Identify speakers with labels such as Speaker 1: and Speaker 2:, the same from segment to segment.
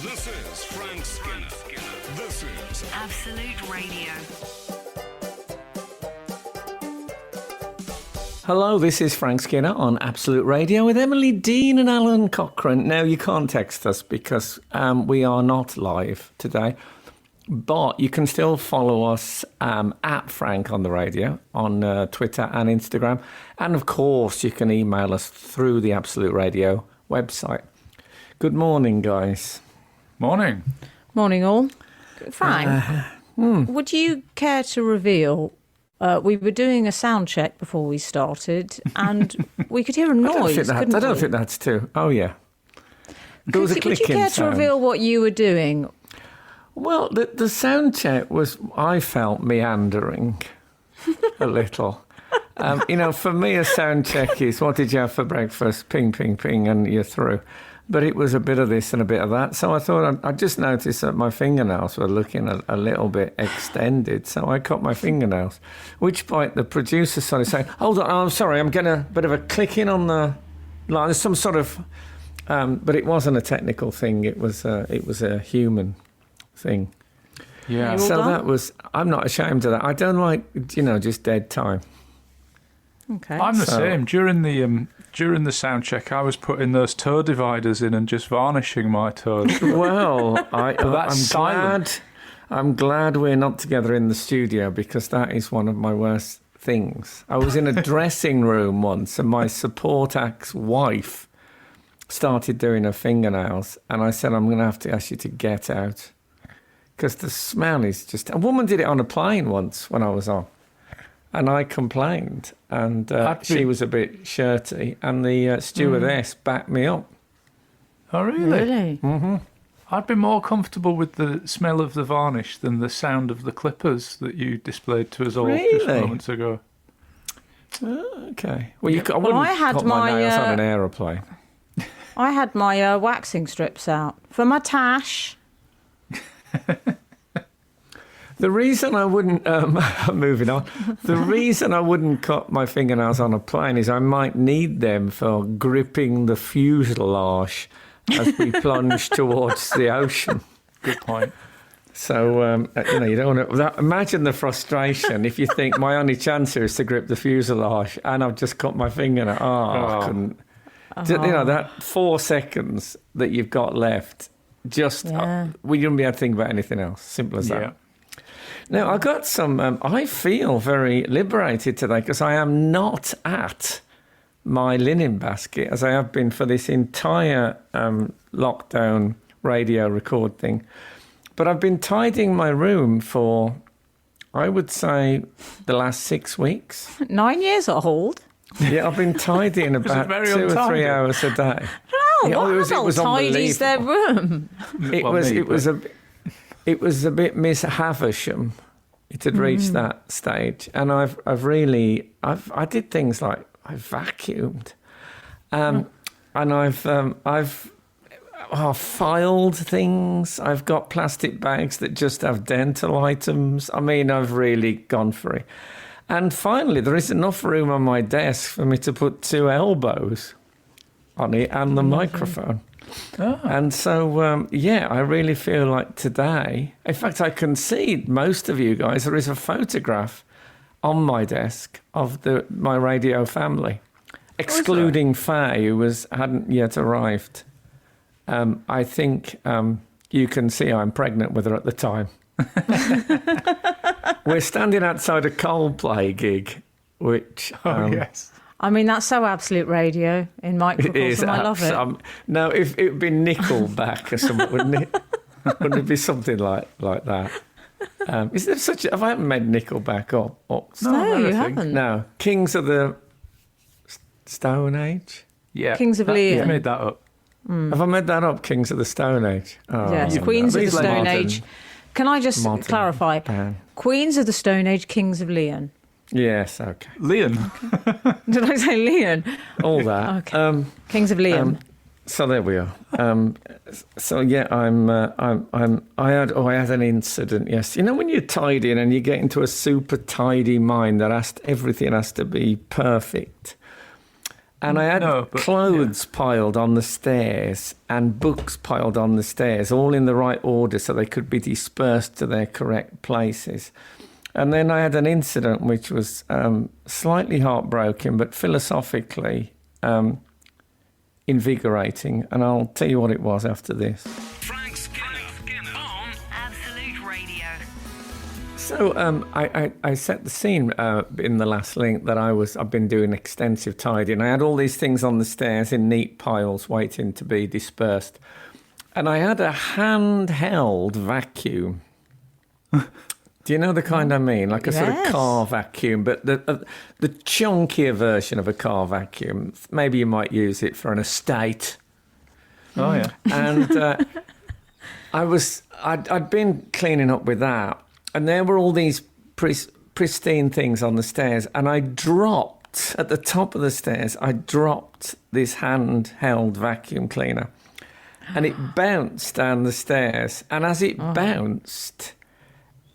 Speaker 1: This is Frank Skinner. This is
Speaker 2: Absolute Radio.
Speaker 3: Hello, this is Frank Skinner on Absolute Radio with Emily Dean and Alan Cochrane. Now, you can't text us because we are not live today, but you can still follow us at Frank on the Radio on Twitter and Instagram. And, of course, you can email us through the Absolute Radio website. Good morning, guys.
Speaker 4: Morning.
Speaker 5: Morning, all. Frank, would you care to reveal... we were doing a sound check before we started, and we could hear a noise.
Speaker 3: I don't think that's true. Oh, yeah. There was a clicking
Speaker 5: Would you care
Speaker 3: sound.
Speaker 5: to reveal what you were doing?
Speaker 3: Well, the sound check was, I felt, meandering a little. For me, a sound check is, what did you have for breakfast? Ping, ping, ping, and you're through. But it was a bit of this and a bit of that. So I thought, I just noticed that my fingernails were looking a little bit extended. So I cut my fingernails, which point the producer started saying, hold on, I'm sorry, I'm getting a bit of a clicking on the line. There's some sort of, but it wasn't a technical thing. It was a human thing.
Speaker 4: Yeah.
Speaker 3: So that was, I'm not ashamed of that. I don't like, just dead time.
Speaker 5: Okay.
Speaker 4: I'm the same. During the sound check, I was putting those toe dividers in and just varnishing my toes.
Speaker 3: Well,
Speaker 4: silent.
Speaker 3: I'm glad we're not together in the studio because that is one of my worst things. I was in a dressing room once and my support act's wife started doing her fingernails and I said, I'm going to have to ask you to get out because the smell is just... A woman did it on a plane once when I was on. And I complained, and she was a bit shirty, and the stewardess backed me up.
Speaker 4: Oh, really?
Speaker 5: Really?
Speaker 3: Mm-hmm.
Speaker 4: I'd be more comfortable with the smell of the varnish than the sound of the clippers that you displayed to us all just moments ago.
Speaker 3: Okay. Well, I wouldn't
Speaker 5: I had
Speaker 3: cut my
Speaker 5: my,
Speaker 3: nails on an aeroplane.
Speaker 5: I had my waxing strips out for my tash.
Speaker 3: The reason I wouldn't, moving on, the reason I wouldn't cut my fingernails on a plane is I might need them for gripping the fuselage as we plunge towards the ocean.
Speaker 4: Good point.
Speaker 3: So, you don't want to... Imagine the frustration if you think my only chance here is to grip the fuselage and I've just cut my fingernail. I couldn't... that 4 seconds that you've got left, just... we wouldn't be able to think about anything else. Simple as that.
Speaker 4: Yeah.
Speaker 3: Now, I got some... I feel very liberated today because I am not at my linen basket as I have been for this entire lockdown radio record thing. But I've been tidying my room for, I would say, the last 6 weeks.
Speaker 5: 9 years old?
Speaker 3: Yeah, I've been tidying about 2 or 3 hours a day.
Speaker 5: No,
Speaker 3: it was
Speaker 5: tidies their room.
Speaker 3: It was a bit Miss Havisham. It had reached that stage, and I did things like I vacuumed, and I've filed things. I've got plastic bags that just have dental items. I mean, I've really gone for it. And finally, there is enough room on my desk for me to put 2 elbows on it and the microphone. Oh. And so, I really feel like today, in fact, I concede most of you guys, there is a photograph on my desk of my radio family, excluding Faye, who hadn't yet arrived. I think you can see I'm pregnant with her at the time. We're standing outside a Coldplay gig, which...
Speaker 4: yes.
Speaker 5: I mean, that's so Absolute Radio in microcosm. I love it.
Speaker 3: No, if it would be Nickelback or something, wouldn't it? Wouldn't it be something like that? Is there such? Have I haven't made Nickelback up?
Speaker 5: No, you haven't.
Speaker 3: No, Kings of the Stone Age.
Speaker 4: Yeah,
Speaker 5: Kings of Leon.
Speaker 4: You made that up.
Speaker 3: Have I made that up? Kings of the Stone Age. Oh,
Speaker 5: yes, Queens of the Stone Age. Can I just clarify? Queens of the Stone Age, Kings of Leon.
Speaker 3: Yes, okay.
Speaker 4: Leon.
Speaker 5: Did I say Leon?
Speaker 3: All that.
Speaker 5: Okay. Kings of Leon.
Speaker 3: So there we are. I had an incident. Yes, when you're tidying and you get into a super tidy mind that everything has to be perfect. And I had clothes piled on the stairs and books piled on the stairs, all in the right order so they could be dispersed to their correct places. And then I had an incident which was slightly heartbroken, but philosophically invigorating. And I'll tell you what it was after this.
Speaker 1: Frank Skinner on
Speaker 2: Absolute Radio.
Speaker 3: So I set the scene in the last link that I've been doing extensive tidying. I had all these things on the stairs in neat piles waiting to be dispersed. And I had a handheld vacuum. Do you know the kind I mean? Like a sort of car vacuum, but the chunkier version of a car vacuum. Maybe you might use it for an estate.
Speaker 4: Oh, yeah.
Speaker 3: And I'd been cleaning up with that. And there were all these pristine things on the stairs. And I dropped, at the top of the stairs, this handheld vacuum cleaner. And it bounced down the stairs. And as it bounced,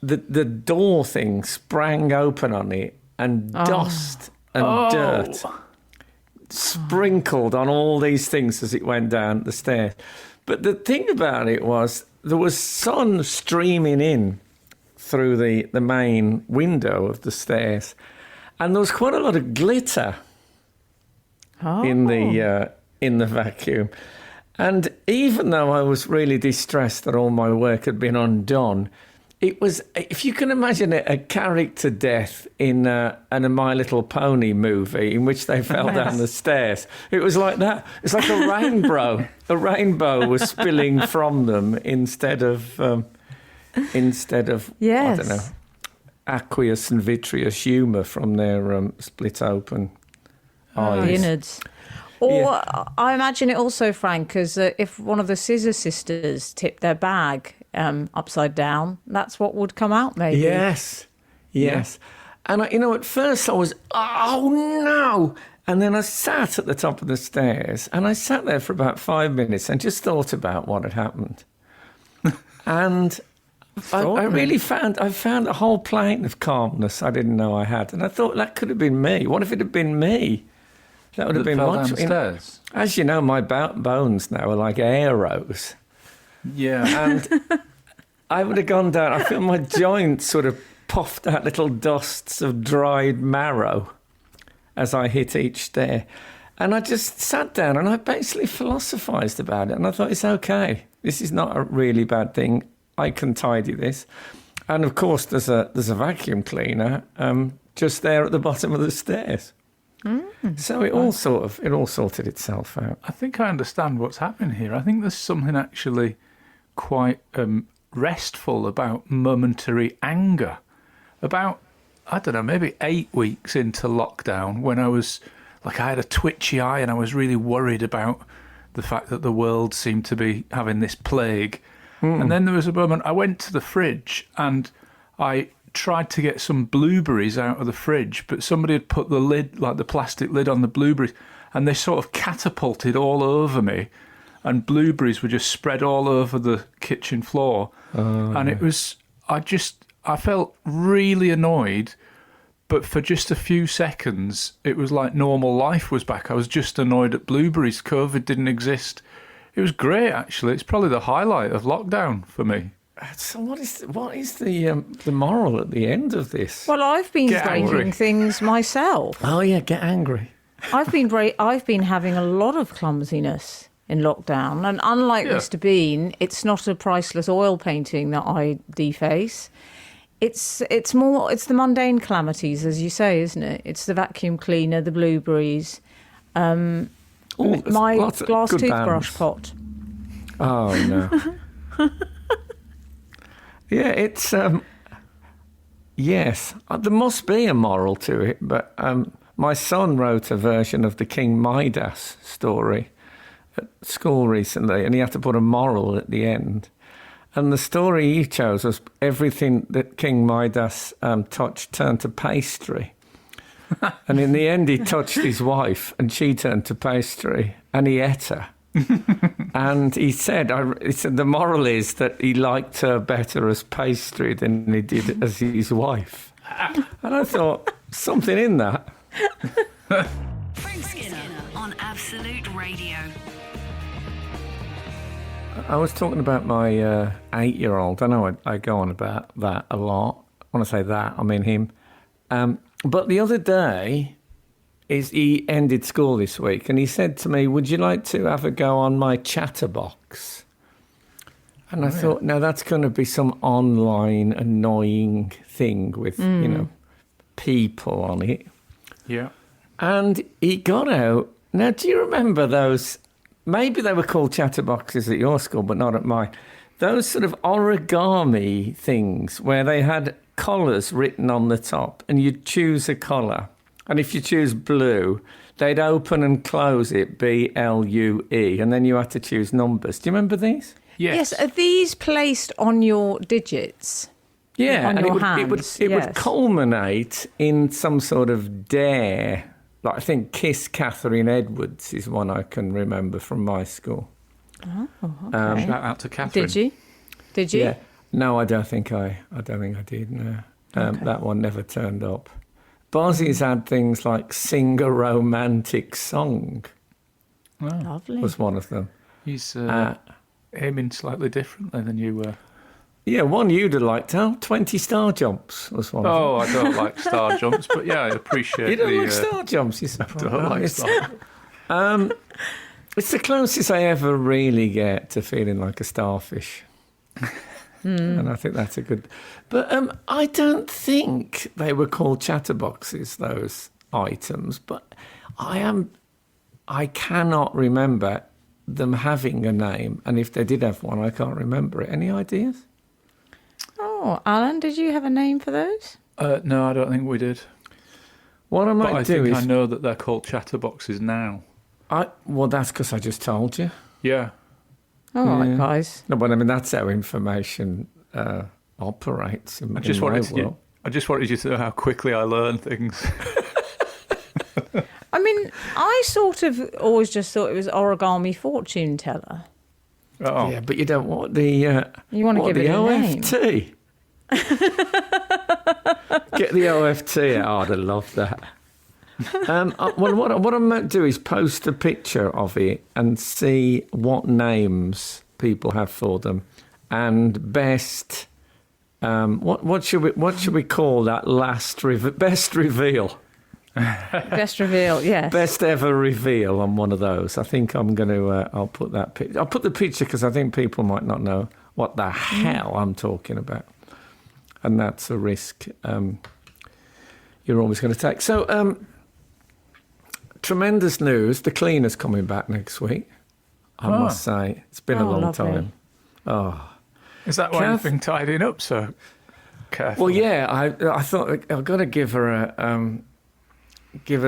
Speaker 3: the door thing sprang open on it, and dust and dirt sprinkled on all these things as it went down the stairs. But the thing about it was there was sun streaming in through the main window of the stairs, and there was quite a lot of glitter in the vacuum. And even though I was really distressed that all my work had been undone, it was, if you can imagine it, a character death in a My Little Pony movie in which they fell down the stairs. It was like that. It's like a rainbow. A rainbow was spilling from them instead of I don't know, aqueous and vitreous humour from their split open eyes.
Speaker 5: The innards. Or I imagine it also, Frank, as if one of the Scissor Sisters tipped their bag upside down, that's what would come out, maybe.
Speaker 3: Yes. And, at first I was, oh, no. And then I sat at the top of the stairs, and I sat there for about 5 minutes and just thought about what had happened. And I found a whole plane of calmness I didn't know I had. And I thought, that could have been me. What if it had been me? That would have been much.
Speaker 4: Downstairs.
Speaker 3: As you know, my bones now are like arrows.
Speaker 4: Yeah.
Speaker 3: And I would have gone down. I feel my joints sort of puffed out little dusts of dried marrow as I hit each stair. And I just sat down and I basically philosophised about it. And I thought, it's okay. This is not a really bad thing. I can tidy this. And of course, there's a vacuum cleaner just there at the bottom of the stairs. So it all sorted itself out.
Speaker 4: I think I understand what's happening here. I think there's something actually quite restful about momentary anger. About, I don't know, maybe 8 weeks into lockdown, when I was, I had a twitchy eye and I was really worried about the fact that the world seemed to be having this plague. And then there was a moment I went to the fridge and I tried to get some blueberries out of the fridge, but somebody had put the lid, the plastic lid on the blueberries, and they sort of catapulted all over me, and blueberries were just spread all over the kitchen floor. And it was, I felt really annoyed, but for just a few seconds, it was like normal life was back. I was just annoyed at blueberries. COVID didn't exist. It was great, actually. It's probably the highlight of lockdown for me.
Speaker 3: So what is the moral at the end of this?
Speaker 5: Well, I've been breaking things myself.
Speaker 3: Oh yeah, get angry.
Speaker 5: I've been having a lot of clumsiness in lockdown, and unlike Mr. Bean, it's not a priceless oil painting that I deface. It's the mundane calamities, as you say, isn't it? It's the vacuum cleaner, the blueberries, my glass toothbrush pot.
Speaker 3: Oh no. Yeah, it's, yes, there must be a moral to it, but my son wrote a version of the King Midas story at school recently, and he had to put a moral at the end. And the story he chose was everything that King Midas touched turned to pastry. And in the end, he touched his wife, and she turned to pastry, and he ate her. And he said the moral is that he liked her better as pastry than he did as his wife. And I thought, something in that.
Speaker 2: Frank Skinner
Speaker 1: on Absolute Radio.
Speaker 3: I was talking about my 8-year-old. I know I go on about that a lot. When I say that, I mean him. But the other day, he ended school this week, and he said to me, would you like to have a go on my chatterbox? And I thought, now that's going to be some online annoying thing with, people on it.
Speaker 4: Yeah.
Speaker 3: And he got out. Now, do you remember those? Maybe they were called chatterboxes at your school, but not at mine. Those sort of origami things where they had colours written on the top, and you'd choose a colour. And if you choose blue, they'd open and close it, BLUE, and then you had to choose numbers. Do you remember these?
Speaker 5: Yes. Are these placed on your digits?
Speaker 3: Yeah,
Speaker 5: on
Speaker 3: and
Speaker 5: your
Speaker 3: it would culminate in some sort of dare. Like, I think Kiss Catherine Edwards is one I can remember from my school.
Speaker 5: Oh, okay.
Speaker 4: Shout out to Catherine.
Speaker 5: Did you?
Speaker 3: Yeah. No, I don't think I did. No, that one never turned up. Bozzy's had things like "Sing a Romantic Song."
Speaker 4: Oh.
Speaker 5: Lovely.
Speaker 3: Was one of them.
Speaker 4: He's aiming slightly differently than you were.
Speaker 3: Yeah, one you'd have liked. 20 star jumps was one.
Speaker 4: Oh, I don't like star jumps, but yeah, I appreciate.
Speaker 3: You don't like star jumps, you said.
Speaker 4: I don't like star.
Speaker 3: It's the closest I ever really get to feeling like a starfish. And I think that's a good... But I don't think they were called chatterboxes, those items, but I cannot remember them having a name, and if they did have one, I can't remember it. Any ideas?
Speaker 5: Oh, Alan, did you have a name for those?
Speaker 4: No, I don't think we did.
Speaker 3: What I might do is...
Speaker 4: I know that they're called chatterboxes now.
Speaker 3: Well, that's because I just told you.
Speaker 4: Yeah.
Speaker 5: All right, guys.
Speaker 3: No, but I mean, that's how information operates in
Speaker 4: I just
Speaker 3: my
Speaker 4: wanted
Speaker 3: world.
Speaker 4: I just wanted you to know how quickly I learn things.
Speaker 5: I mean, I sort of always just thought it was origami fortune teller.
Speaker 4: Oh.
Speaker 3: Yeah, but you don't want the...
Speaker 5: You want to give
Speaker 3: the
Speaker 5: it a
Speaker 3: OFT.
Speaker 5: name.
Speaker 3: Get the OFT out. I'd have loved that. Well, what I might do is post a picture of it and see what names people have for them, and best. What should we call that last best reveal?
Speaker 5: Best reveal, yes.
Speaker 3: Best ever reveal on one of those. I think I'm going to. I'll put that picture. I'll put the picture because I think people might not know what the hell I'm talking about, and that's a risk you're always going to take. So. Tremendous news. The cleaner's coming back next week. I must say. It's been a long
Speaker 5: lovely.
Speaker 3: time. Oh.
Speaker 4: Is that why you've been tidying up so carefully?
Speaker 3: Well, yeah, I thought I've got to give her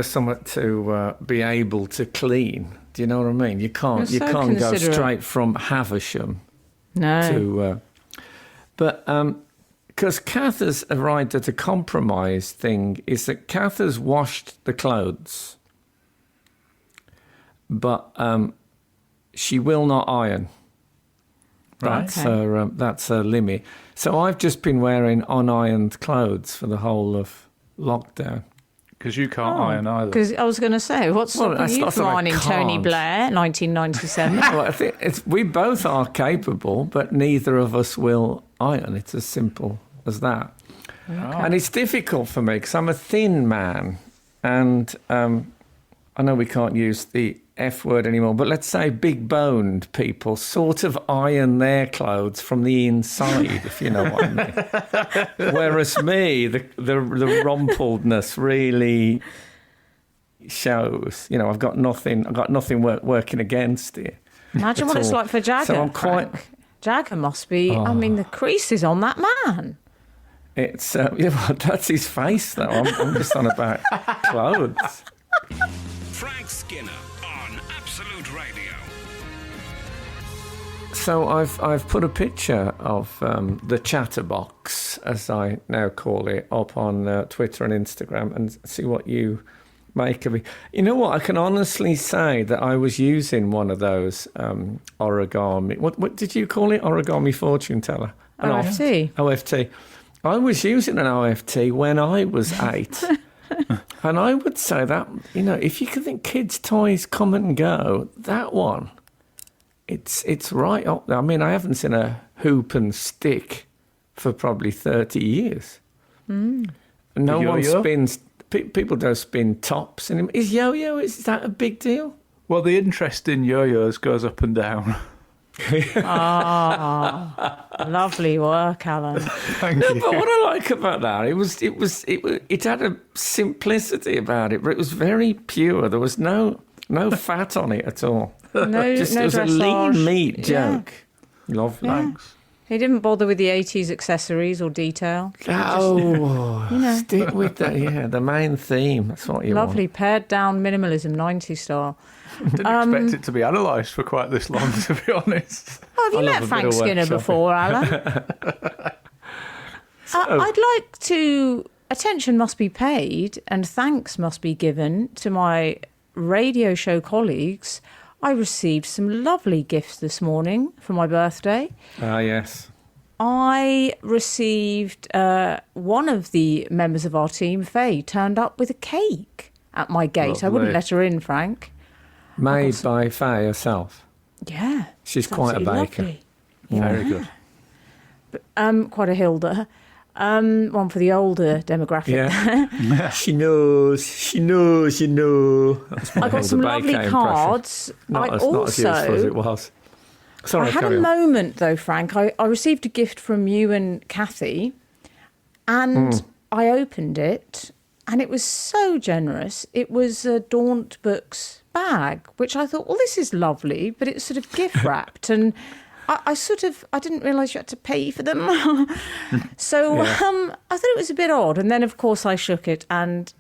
Speaker 3: something to be able to clean. Do you know what I mean? You can't go straight from Havisham to... But because Kath has arrived at a compromise thing, is that Kath has washed the clothes, but she will not iron. That's her limit. So I've just been wearing unironed clothes for the whole of lockdown.
Speaker 4: Because you can't iron either.
Speaker 5: Because I was going to say, what's stopping you from ironing Tony Blair, 1997?
Speaker 3: Well, I think we both are capable, but neither of us will iron. It's as simple as that. Okay. And it's difficult for me because I'm a thin man, and I know we can't use the F word anymore, but let's say big-boned people sort of iron their clothes from the inside, if you know what I mean. Whereas me, the rumpledness really shows. You know, I've got nothing working against it.
Speaker 5: Imagine what it's like for Jagger.
Speaker 3: So I'm quite...
Speaker 5: Jagger must be... I mean, the crease is on that man.
Speaker 3: It's... that's his face, though. I'm just on about clothes.
Speaker 1: Frank Skinner on Absolute Radio.
Speaker 3: So I've put a picture of the chatterbox, as I now call it, up on Twitter and Instagram, and see what you make of it. You know what? I can honestly say that I was using one of those origami. What did you call it? Origami fortune teller.
Speaker 5: OFT.
Speaker 3: OFT. I was using an OFT when I was 8. And I would say that, if you can think kids' toys come and go, that one, it's right up there. I mean, I haven't seen a hoop and stick for probably 30 years. No one spins. People don't spin tops anymore. Is yo-yo, is that a big deal?
Speaker 4: Well, the interest in yo-yos goes up and down.
Speaker 5: Lovely work, Alan.
Speaker 4: Thank you.
Speaker 3: But what I like about that, it had a simplicity about it, but it was very pure. There was no fat on it at all.
Speaker 5: No,
Speaker 3: Just
Speaker 5: no
Speaker 3: it was a
Speaker 5: dressage.
Speaker 3: lean meat
Speaker 5: Yeah.
Speaker 3: joke. Lovely.
Speaker 5: Yeah.
Speaker 4: Thanks.
Speaker 5: He didn't bother with the 80s accessories or detail.
Speaker 3: Oh, stick with that. Yeah, the main theme. That's what you
Speaker 5: Lovely, pared down minimalism, 90s style.
Speaker 4: Didn't expect it to be analysed for quite this long, to be honest.
Speaker 5: Oh, have you
Speaker 3: I love
Speaker 5: met
Speaker 3: a
Speaker 5: Frank
Speaker 3: bit of
Speaker 5: Skinner
Speaker 3: workshopping.
Speaker 5: before, Alan? I'd like to... Attention must be paid and thanks must be given to my radio show colleagues. I received some lovely gifts this morning for my birthday.
Speaker 3: Ah, yes.
Speaker 5: I received one of the members of our team, Faye, turned up with a cake at my gate. I wouldn't
Speaker 4: Lovely.
Speaker 5: let her in, Frank.
Speaker 3: Made by Faye herself.
Speaker 5: Yeah.
Speaker 3: She's
Speaker 5: it's
Speaker 3: quite a
Speaker 5: absolutely
Speaker 3: baker.
Speaker 5: lovely.
Speaker 4: Very good.
Speaker 5: Quite a Hilda. One for the older demographic.
Speaker 3: Yeah. She knows. That's my
Speaker 5: I got
Speaker 3: Hilda
Speaker 5: some
Speaker 3: Baker
Speaker 5: lovely
Speaker 3: impression.
Speaker 5: cards.
Speaker 3: Not as useful as it was. Sorry,
Speaker 5: I had
Speaker 3: carry
Speaker 5: a
Speaker 3: on.
Speaker 5: moment, though, Frank. I received a gift from you and Kathy, and I opened it, and it was so generous. It was a Daunt Books bag, which I thought, well, this is lovely, but it's sort of gift wrapped, and I didn't realise you had to pay for them. So
Speaker 3: Yeah.
Speaker 5: I thought it was a bit odd. And then, of course, I shook it, and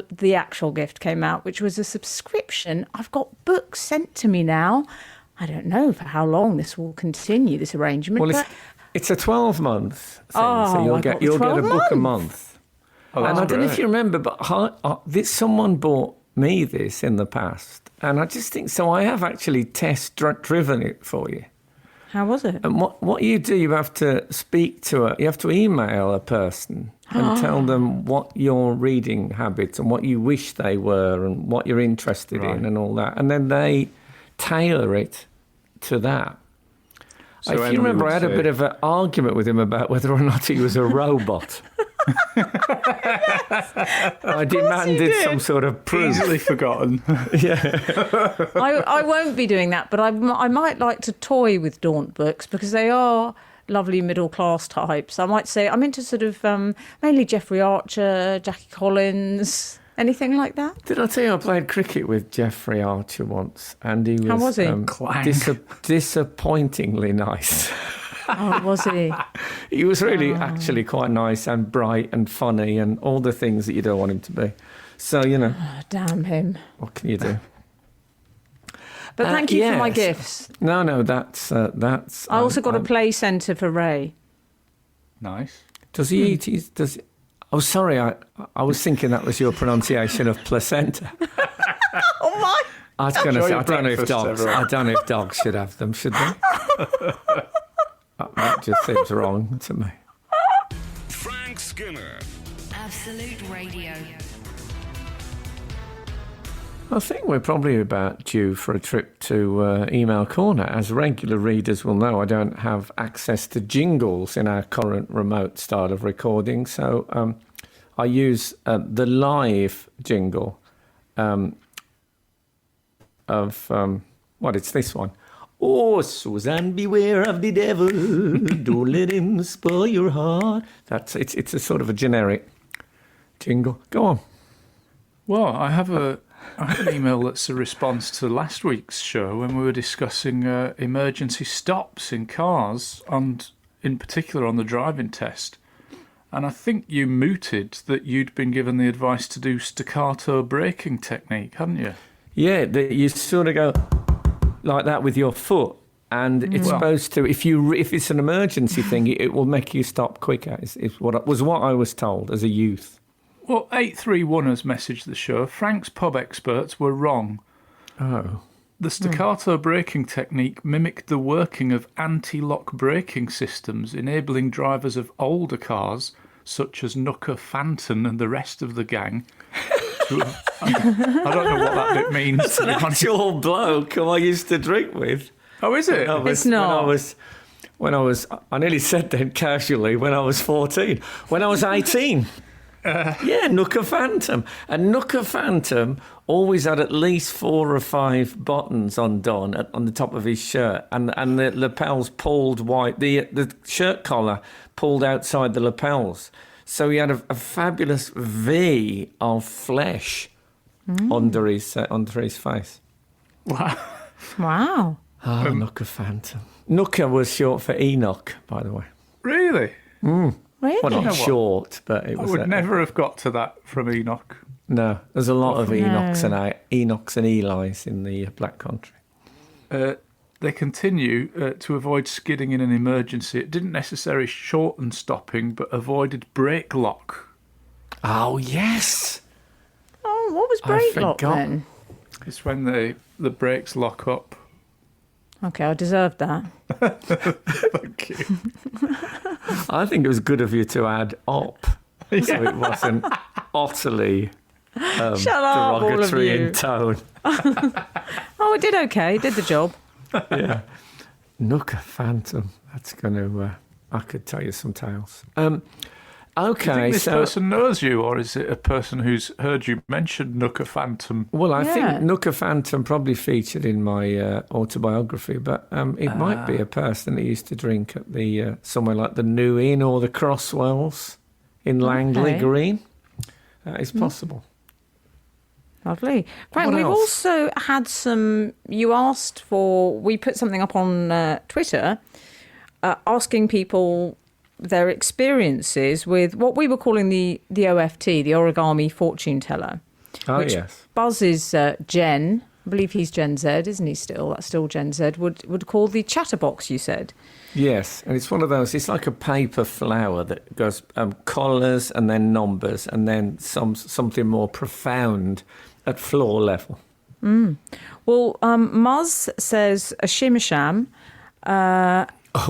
Speaker 5: the actual gift came out, which was a subscription. I've got books sent to me now. I don't know for how long this will continue, this arrangement.
Speaker 3: Well,
Speaker 5: but
Speaker 3: it's a 12-month thing,
Speaker 5: Oh,
Speaker 3: so you'll
Speaker 5: I
Speaker 3: get
Speaker 5: got the
Speaker 3: a
Speaker 5: 12
Speaker 3: book a month.
Speaker 4: Oh,
Speaker 3: And I
Speaker 4: that's
Speaker 3: don't know if
Speaker 4: great.
Speaker 3: you remember, but someone bought me this in the past, and I just think so. I have actually driven it for you.
Speaker 5: how was it?
Speaker 3: And what you do, you have to speak to you have to email a person and tell them what your reading habits and what you wish they were and what you're interested in and all that, and then they tailor it to that.
Speaker 4: So
Speaker 3: If you
Speaker 4: Emily
Speaker 3: remember,
Speaker 4: would
Speaker 3: I had a
Speaker 4: say-
Speaker 3: bit of an argument with him about whether or not he was a robot. I demanded some sort of proof.
Speaker 4: Easily forgotten.
Speaker 5: I won't be doing that, but I might like to toy with Daunt Books because they are lovely middle-class types. I might say I'm into sort of mainly Jeffrey Archer, Jackie Collins, anything like that.
Speaker 3: Did I tell you I played cricket with Jeffrey Archer once, and he was,
Speaker 5: How was he?
Speaker 4: Clang.
Speaker 3: disappointingly nice.
Speaker 5: Oh, was he?
Speaker 3: He was really actually quite nice and bright and funny and all the things that you don't want him to be. So,
Speaker 5: Oh, damn him.
Speaker 3: what can you do?
Speaker 5: But thank you for my
Speaker 3: yes.
Speaker 5: gifts.
Speaker 3: No, that's...
Speaker 5: I also got a play centre for Ray.
Speaker 4: Nice.
Speaker 3: Does he eat his... Oh, sorry, I was thinking that was your pronunciation of placenta.
Speaker 5: Oh, my.
Speaker 3: I was going to
Speaker 4: Enjoy
Speaker 3: say,
Speaker 4: your
Speaker 3: I don't know if
Speaker 4: breakfast,
Speaker 3: dogs...
Speaker 4: everyone.
Speaker 3: I don't know if dogs should have them, should they? That just seems wrong to me.
Speaker 1: Frank Skinner.
Speaker 2: Absolute Radio.
Speaker 3: I think we're probably about due for a trip to Email Corner. As regular readers will know, I don't have access to jingles in our current remote style of recording, so I use the live jingle it's this one. Oh, Suzanne, beware of the devil. Don't let him spoil your heart. It's a sort of a generic jingle. Go on.
Speaker 4: Well, I have an email that's a response to last week's show when we were discussing emergency stops in cars, and in particular on the driving test. And I think you mooted that you'd been given the advice to do staccato braking technique, hadn't you?
Speaker 3: Yeah, you sort of go like that with your foot, and it's
Speaker 4: Well-
Speaker 3: supposed to. If it's an emergency thing, it will make you stop quicker. Is what I was told as a youth.
Speaker 4: Well, 831 has messaged the show. Frank's pub experts were wrong.
Speaker 3: Oh,
Speaker 4: The staccato braking technique mimicked the working of anti-lock braking systems, enabling drivers of older cars, such as Nooker Phantom and the rest of the gang, I don't know what that bit means.
Speaker 3: It's an actual bloke who I used to drink with.
Speaker 4: Oh, is it?
Speaker 5: It's not.
Speaker 3: I nearly said then casually, when I was 14. When I was 18. Yeah, Nooker Phantom. And Nooker Phantom always had at least 4 or 5 buttons undone on the top of his shirt, and the lapels pulled wide. The shirt collar pulled outside the lapels. So he had a fabulous V of flesh under his face.
Speaker 4: Wow.
Speaker 5: Wow.
Speaker 3: Oh, Nooker Phantom. Nooker was short for Enoch, by the way.
Speaker 4: Really?
Speaker 5: Really?
Speaker 3: Well, not short, but it
Speaker 4: I
Speaker 3: was.
Speaker 4: would never have got to that from Enoch.
Speaker 3: No, there's a lot of
Speaker 5: No.
Speaker 3: Enochs and Eli's in the Black Country.
Speaker 4: They continue to avoid skidding in an emergency. It didn't necessarily shorten stopping, but avoided brake lock.
Speaker 3: Oh, yes.
Speaker 5: Oh, what was brake lock
Speaker 3: forgot.
Speaker 5: then?
Speaker 4: It's when the brakes lock up.
Speaker 5: Okay, I deserved that.
Speaker 4: Thank you.
Speaker 3: I think it was good of you to add up, so it wasn't utterly
Speaker 5: Shut up, all of
Speaker 3: derogatory
Speaker 5: you.
Speaker 3: in tone.
Speaker 5: Oh, it did okay. It did the job.
Speaker 3: Yeah. Nooker Phantom. That's going to... I could tell you some tales.
Speaker 4: Do you
Speaker 3: Okay,
Speaker 4: think this
Speaker 3: so...
Speaker 4: person knows you, or is it a person who's heard you mention Nooker Phantom?
Speaker 3: Well, I
Speaker 5: Yeah.
Speaker 3: think Nooker Phantom probably featured in my autobiography, but it might be a person that used to drink at the somewhere like the New Inn or the Crosswells in Langley
Speaker 5: Okay.
Speaker 3: Green. It's possible.
Speaker 5: Lovely. Frank,
Speaker 3: What
Speaker 5: we've
Speaker 3: else?
Speaker 5: also had some... You asked for... We put something up on Twitter asking people their experiences with what we were calling the OFT, the Origami Fortune Teller.
Speaker 3: Oh,
Speaker 5: Which
Speaker 3: yes.
Speaker 5: Buzz's Jen, I believe he's Gen Z, isn't he still? That's still Gen Z, would call the chatterbox, you said.
Speaker 3: Yes, and it's one of those, it's like a paper flower that goes colours and then numbers and then something more profound at floor level.
Speaker 5: Well, Muzz says a shimasham.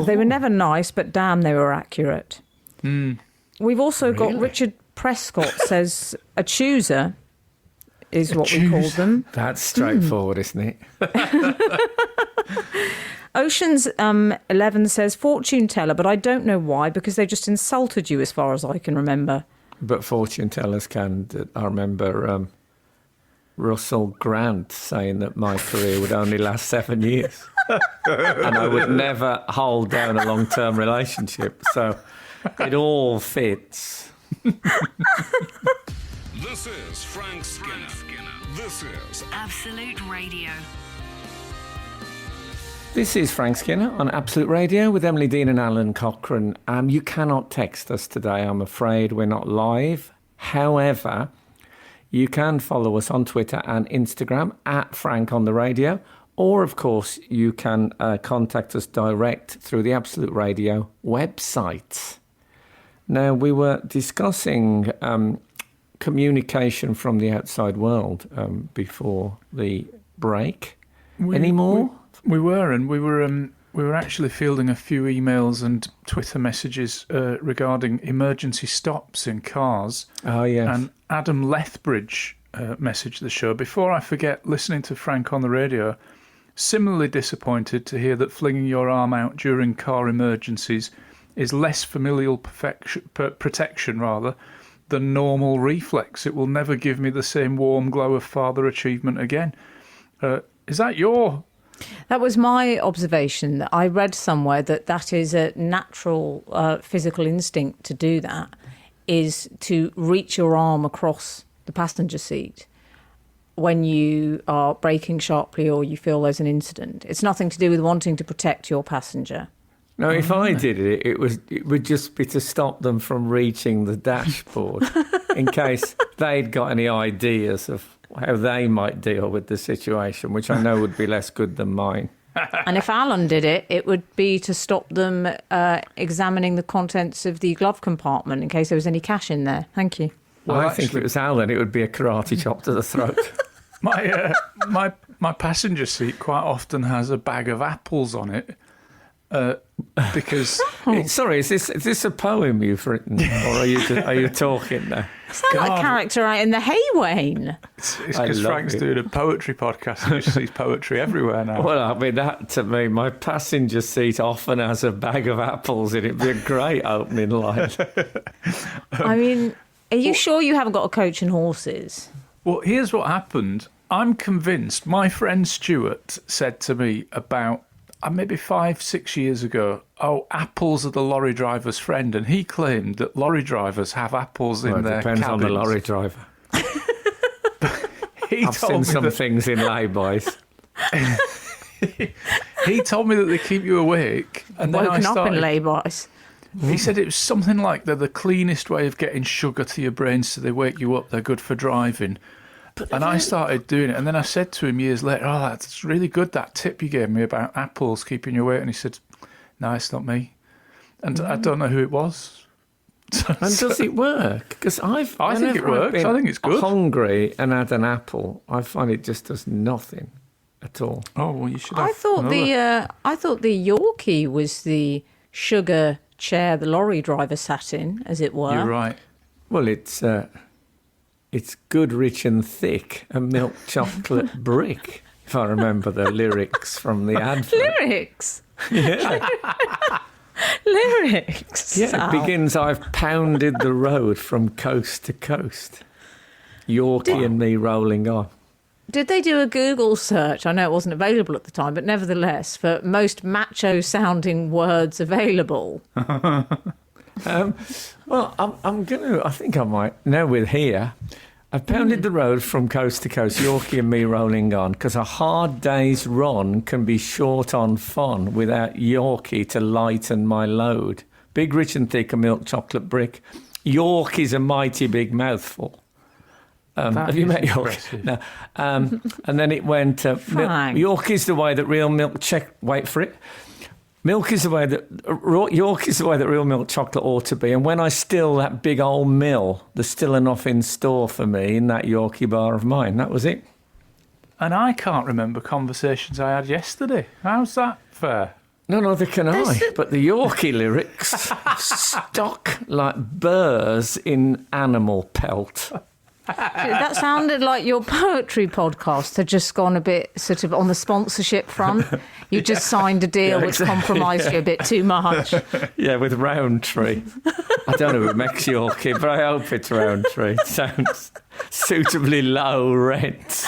Speaker 5: They were never nice, but damn, they were accurate. We've also got Richard Prescott says a chooser is what we call them.
Speaker 3: That's straightforward, isn't it?
Speaker 5: Oceans 11 says fortune teller, but I don't know why, because they just insulted you as far as I can remember.
Speaker 3: But fortune tellers can. I remember Russell Grant saying that my career would only last 7 years. And I would never hold down a long-term relationship. So it all fits.
Speaker 1: This is Frank Skinner. This is
Speaker 2: Absolute Radio.
Speaker 3: This is Frank Skinner on Absolute Radio with Emily Dean and Alan Cochrane. You cannot text us today, I'm afraid. We're not live. However, you can follow us on Twitter and Instagram at Frank on the Radio. Or, of course, you can contact us direct through the Absolute Radio website. Now, we were discussing communication from the outside world before the break. Any more?
Speaker 4: We were actually fielding a few emails and Twitter messages regarding emergency stops in cars.
Speaker 3: Oh, yes.
Speaker 4: And Adam Lethbridge messaged the show. Before I forget, listening to Frank on the Radio, similarly disappointed to hear that flinging your arm out during car emergencies is less familial protection than normal reflex. It will never give me the same warm glow of father achievement again. Is that your...
Speaker 5: That was my observation. I read somewhere that is a natural physical instinct to do that, is to reach your arm across the passenger seat when you are braking sharply or you feel there's an incident. It's nothing to do with wanting to protect your passenger.
Speaker 3: No, if I did it, it would just be to stop them from reaching the dashboard in case they'd got any ideas of how they might deal with the situation, which I know would be less good than mine.
Speaker 5: And if Alan did it, it would be to stop them examining the contents of the glove compartment in case there was any cash in there. Thank you.
Speaker 4: Well,
Speaker 3: I think if it was Alan, it would be a karate chop to the throat.
Speaker 4: My passenger seat quite often has a bag of apples on it, because
Speaker 3: Sorry, is this a poem you've written, or are you talking now?
Speaker 5: Sound like a character out in the Haywain.
Speaker 4: it's because Frank's doing a poetry podcast and just sees poetry everywhere now.
Speaker 3: Well, I mean, that to me, my passenger seat often has a bag of apples in it. It'd be a great opening line.
Speaker 5: I mean, are you sure you haven't got a coach and horses?
Speaker 4: Well, here's what happened. I'm convinced. My friend Stuart said to me about maybe 5-6 years ago, oh, apples are the lorry driver's friend. And he claimed that lorry drivers have apples in their cabins.
Speaker 3: Depends on the lorry driver. I've seen some things in lay-bys.
Speaker 4: He told me that they keep you awake. And then
Speaker 5: Woken up in lay-bys.
Speaker 4: He said it was something like they're the cleanest way of getting sugar to your brain, so they wake you up. They're good for driving. And I started doing it, and then I said to him years later, oh, that's really good, that tip you gave me about apples keeping you awake. And he said, no, it's not me. And I don't know who it was.
Speaker 3: And does it work? Because I
Speaker 4: think it works. I think it's good.
Speaker 3: Hungry and had an apple, I find it just does nothing at all.
Speaker 4: Oh, well, you should have
Speaker 5: I thought the Yorkie was the sugar chair the lorry driver sat in, as it were.
Speaker 4: You're right.
Speaker 3: Well, it's good, rich and thick, a milk chocolate brick, if I remember the lyrics from the advert.
Speaker 5: Lyrics?
Speaker 3: Yeah.
Speaker 5: Lyrics?
Speaker 3: Yeah, it begins, I've pounded the road from coast to coast. Yorkie and me rolling on.
Speaker 5: Did they do a Google search? I know it wasn't available at the time, but nevertheless, for most macho-sounding words available.
Speaker 3: Well, I think I might. Now we're here. I've pounded the road from coast to coast, Yorkie and me rolling on, because a hard day's run can be short on fun without Yorkie to lighten my load. Big, rich and thick, a milk chocolate brick. Yorkie's a mighty big mouthful. Have you met Yorkie? No. And then it went, Yorkie's the way that real milk... Wait for it. Milk is the way that York is the way that real milk chocolate ought to be. And when I still that big old mill, there's still enough in store for me in that Yorkie bar of mine. That was it.
Speaker 4: And I can't remember conversations I had yesterday. How's that fair?
Speaker 3: No, neither can I. But the Yorkie lyrics stuck like burrs in animal pelt.
Speaker 5: That sounded like your poetry podcast had just gone a bit sort of on the sponsorship front. You just signed a deal which compromised you a bit too much.
Speaker 3: Yeah, with Roundtree. I don't know who makes Yorkie, but I hope it's Roundtree. It sounds suitably low rent.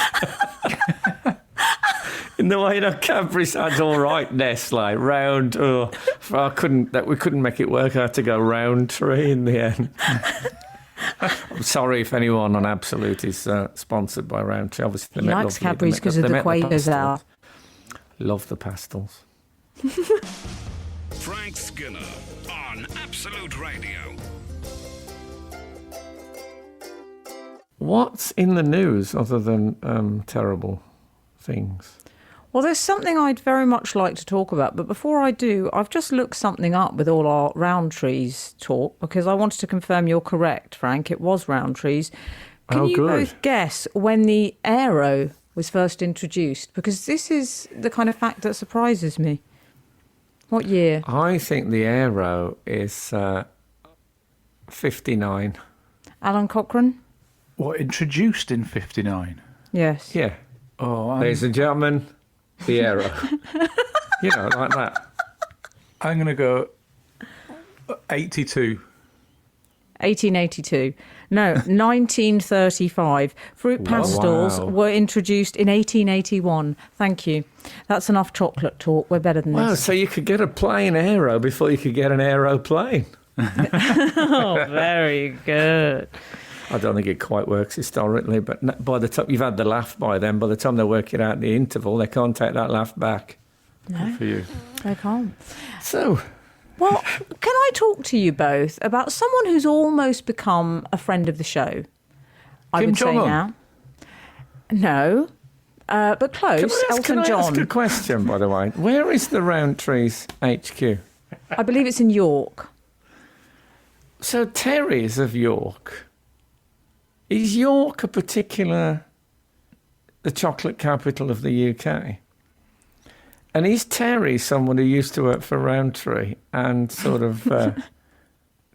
Speaker 3: In the way that Cadbury sounds all right, Nestle, round. Oh, we couldn't make it work. I had to go Roundtree in the end. I'm sorry if anyone on Absolute is sponsored by Roundtree. Obviously,
Speaker 5: he likes Cadbury's because of the Quavers out.
Speaker 3: Love the pastels.
Speaker 1: Frank Skinner on Absolute Radio.
Speaker 3: What's in the news other than terrible things?
Speaker 5: Well, there's something I'd very much like to talk about, but before I do, I've just looked something up with all our Roundtrees talk, because I wanted to confirm you're correct, Frank. It was Roundtrees. Can you both guess when the Aero was first introduced? Because this is the kind of fact that surprises me. What year?
Speaker 3: I think the Aero is 59.
Speaker 5: Alan Cochrane?
Speaker 4: What, introduced in 59?
Speaker 5: Yes.
Speaker 3: Yeah.
Speaker 4: Oh,
Speaker 3: ladies and gentlemen, the Aero. You know, like that.
Speaker 4: I'm going to go 82.
Speaker 5: 1882. No, 1935. Fruit pastels were introduced in 1881. Thank you. That's enough chocolate talk. We're better than this.
Speaker 3: Wow, so you could get a plane Aero before you could get an aeroplane.
Speaker 5: Oh, very good.
Speaker 3: I don't think it quite works historically, but by the time you've had the laugh by then, by the time they work it out in the interval, they can't take that laugh back.
Speaker 5: No,
Speaker 4: good for you.
Speaker 5: They can't.
Speaker 3: So,
Speaker 5: well, can I talk to you both about someone who's almost become a friend of the show? I would say now. No, but close. Elton John. Can I
Speaker 3: ask a question, by the way? Where is the Roundtree's HQ?
Speaker 5: I believe it's in York.
Speaker 3: So Terry's of York. Is York the chocolate capital of the UK? And is Terry someone who used to work for Roundtree and sort of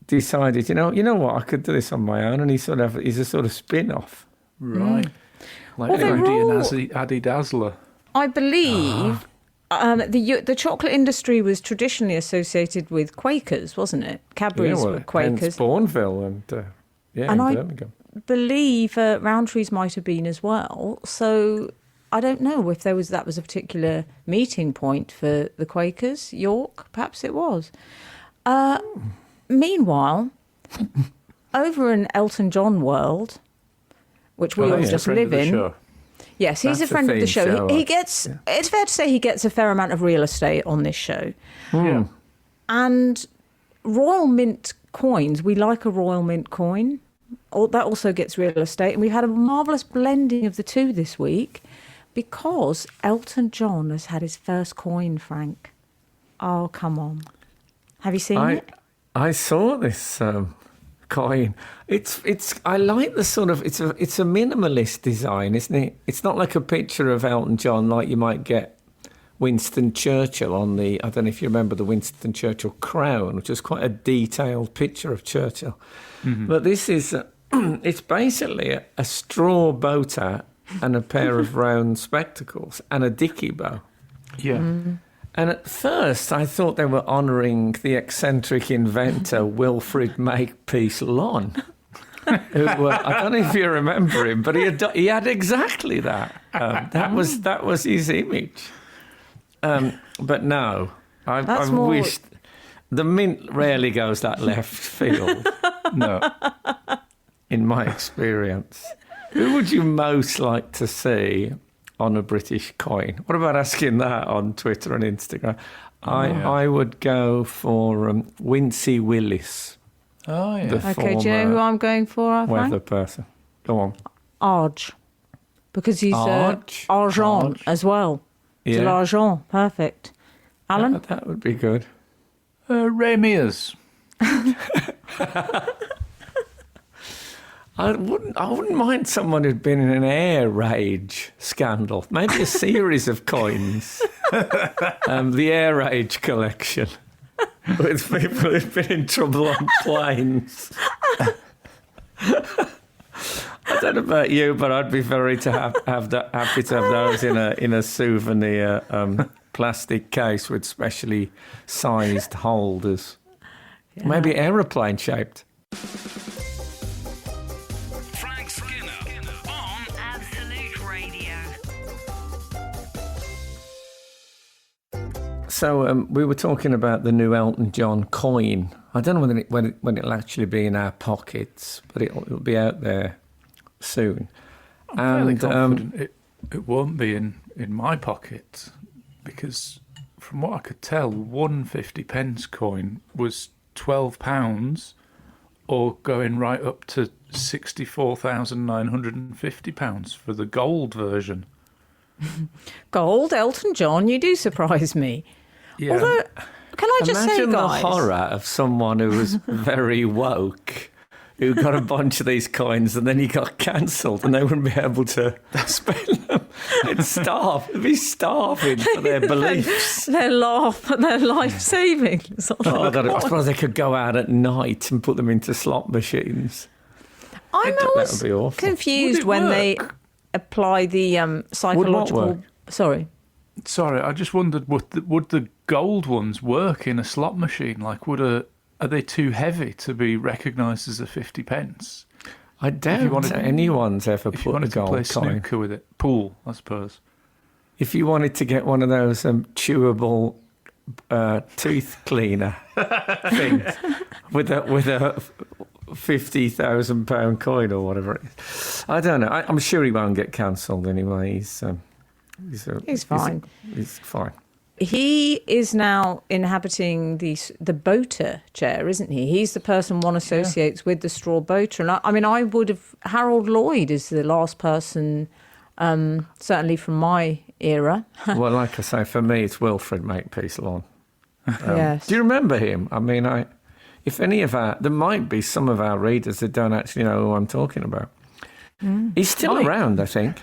Speaker 3: decided, you know what, I could do this on my own, and he's a sort of spin-off.
Speaker 4: Right. Like
Speaker 5: Well,
Speaker 4: Andy and Addy Dazzler.
Speaker 5: I believe the chocolate industry was traditionally associated with Quakers, wasn't it? Cadbury's were Quakers.
Speaker 3: Hence Bourneville and in Birmingham.
Speaker 5: Believe Roundtree's might have been as well. So I don't know if that was a particular meeting point for the Quakers. York, perhaps it was. Meanwhile, over in Elton John world, which we all just live in.
Speaker 4: Show.
Speaker 5: Yes, he's
Speaker 3: That's
Speaker 5: a friend of the show. He gets.
Speaker 3: Yeah.
Speaker 5: It's fair to say he gets a fair amount of real estate on this show.
Speaker 4: Yeah.
Speaker 5: And Royal Mint coins, we like a Royal Mint coin. That also gets real estate. And we've had a marvellous blending of the two this week because Elton John has had his first coin, Frank. Oh, come on. Have you seen it?
Speaker 3: I saw this coin. I like the sort of, it's a minimalist design, isn't it? It's not like a picture of Elton John like you might get Winston Churchill on the, I don't know if you remember the Winston Churchill crown, which is quite a detailed picture of Churchill. Mm-hmm. But this is, it's basically a straw bow tie and a pair of round spectacles and a dicky bow.
Speaker 4: Yeah.
Speaker 5: Mm.
Speaker 3: And at first I thought they were honouring the eccentric inventor Wilfrid Makepeace Lon. Who, I don't know if you remember him, but he had exactly that. That was his image. But no, I wished the Mint rarely goes that left field. No, in my experience. Who would you most like to see on a British coin? What about asking that on Twitter and Instagram? I would go for Wincy Willis.
Speaker 4: Oh, yeah.
Speaker 5: Okay, do you know who I'm going for, Frank?
Speaker 3: Weather person. Go on.
Speaker 5: Arge. Because he's
Speaker 3: Arge.
Speaker 5: argent as well.
Speaker 3: Yeah.
Speaker 5: De l'argent. Perfect. Alan?
Speaker 3: That would be good.
Speaker 4: Ray Mears.
Speaker 3: I wouldn't mind someone who'd been in an air rage scandal. Maybe a series of coins. The air rage collection. With people who've been in trouble on planes. I don't know about you, but I'd be happy to have those in a souvenir plastic case with specially sized holders. Yeah. Maybe aeroplane shaped.
Speaker 1: Frank Skinner on
Speaker 2: Absolute Radio.
Speaker 3: So we were talking about the new Elton John coin. I don't know when it'll actually be in our pockets, but it'll be out there soon.
Speaker 4: I'm fairly confident it won't be in my pocket, because from what I could tell, one 50p coin was £12 or going right up to £64,950 for the gold version.
Speaker 5: Gold, Elton John, you do surprise me.
Speaker 4: Yeah.
Speaker 5: Although, can I just say,
Speaker 3: Imagine the
Speaker 5: guys...
Speaker 3: horror of someone who was very woke, who got a bunch of these coins and then he got cancelled and they wouldn't be able to spend them. They'd be starving for their beliefs.
Speaker 5: Their life savings.
Speaker 3: I suppose they could go out at night and put them into slot machines.
Speaker 5: I'm
Speaker 3: That
Speaker 5: always
Speaker 3: would be awful.
Speaker 5: confused when they apply the psychological...
Speaker 3: work?
Speaker 5: Sorry,
Speaker 4: I just wondered, would the gold ones work in a slot machine? Like, are they too heavy to be recognised as a 50p?
Speaker 3: I doubt anyone's ever
Speaker 4: If you
Speaker 3: put a
Speaker 4: wanted to
Speaker 3: gold
Speaker 4: play
Speaker 3: coin.
Speaker 4: snooker with it, pool, I suppose.
Speaker 3: If you wanted to get one of those chewable tooth cleaner things with a £50,000 coin or whatever it is, I don't know. I'm sure he won't get cancelled anyway. He's fine. He's fine.
Speaker 5: he is now inhabiting the boater chair, isn't he? He's the person one associates with the straw boater. And I would have... Harold Lloyd is the last person, certainly from my era.
Speaker 3: Well, like I say, for me, it's Wilfrid Makepeace Lon.
Speaker 5: Yes.
Speaker 3: Do you remember him? There might be some of our readers that don't actually know who I'm talking about. He's still around, I think.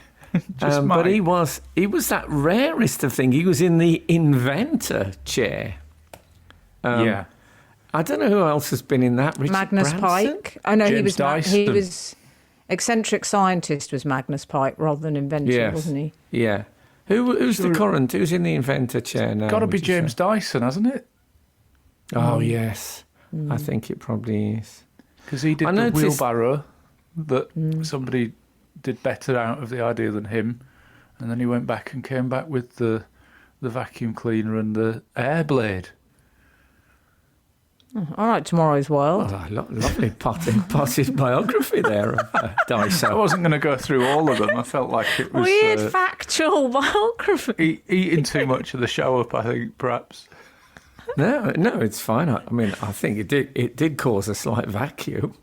Speaker 3: But he was that rarest of things. He was in the inventor chair.
Speaker 4: Yeah.
Speaker 3: I don't know who else has been in that. Richard
Speaker 5: Magnus
Speaker 3: Branson?
Speaker 5: Pike. Oh no,
Speaker 4: James Dyson.
Speaker 5: he was eccentric scientist was Magnus Pike rather than inventor,
Speaker 3: Yes.
Speaker 5: wasn't he?
Speaker 3: Yeah. Who's the current? Who's in the inventor chair now?
Speaker 4: Got to be
Speaker 3: would you
Speaker 4: James
Speaker 3: say?
Speaker 4: Dyson, hasn't it?
Speaker 3: Oh, yes. I think it probably is.
Speaker 4: Because he did
Speaker 3: I
Speaker 4: the
Speaker 3: noticed-
Speaker 4: wheelbarrow that somebody did better out of the idea than him. And then he went back and came back with the vacuum cleaner and the air blade.
Speaker 5: All right, tomorrow's world.
Speaker 3: Oh, lovely potted biography there of
Speaker 4: I
Speaker 3: Dyson.
Speaker 4: wasn't going to go through all of them. I felt like it was
Speaker 5: Weird factual biography.
Speaker 4: eating too much of the show up, I think, perhaps.
Speaker 3: No, it's fine. I mean, I think it did cause a slight vacuum.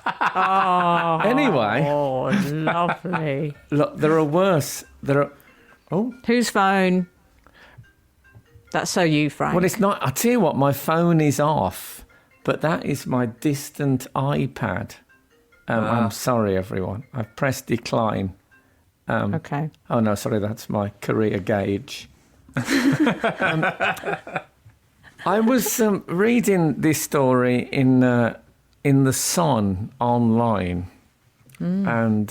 Speaker 5: Oh,
Speaker 3: Anyway.
Speaker 5: Oh, lovely.
Speaker 3: Look, there are worse.
Speaker 5: Whose phone? That's so you, Frank.
Speaker 3: Well, it's not. I tell you what, my phone is off, but that is my distant iPad. I'm sorry, everyone. I've pressed decline.
Speaker 5: Okay.
Speaker 3: Oh no, sorry, that's my career gauge. I was reading this story in the Sun online, and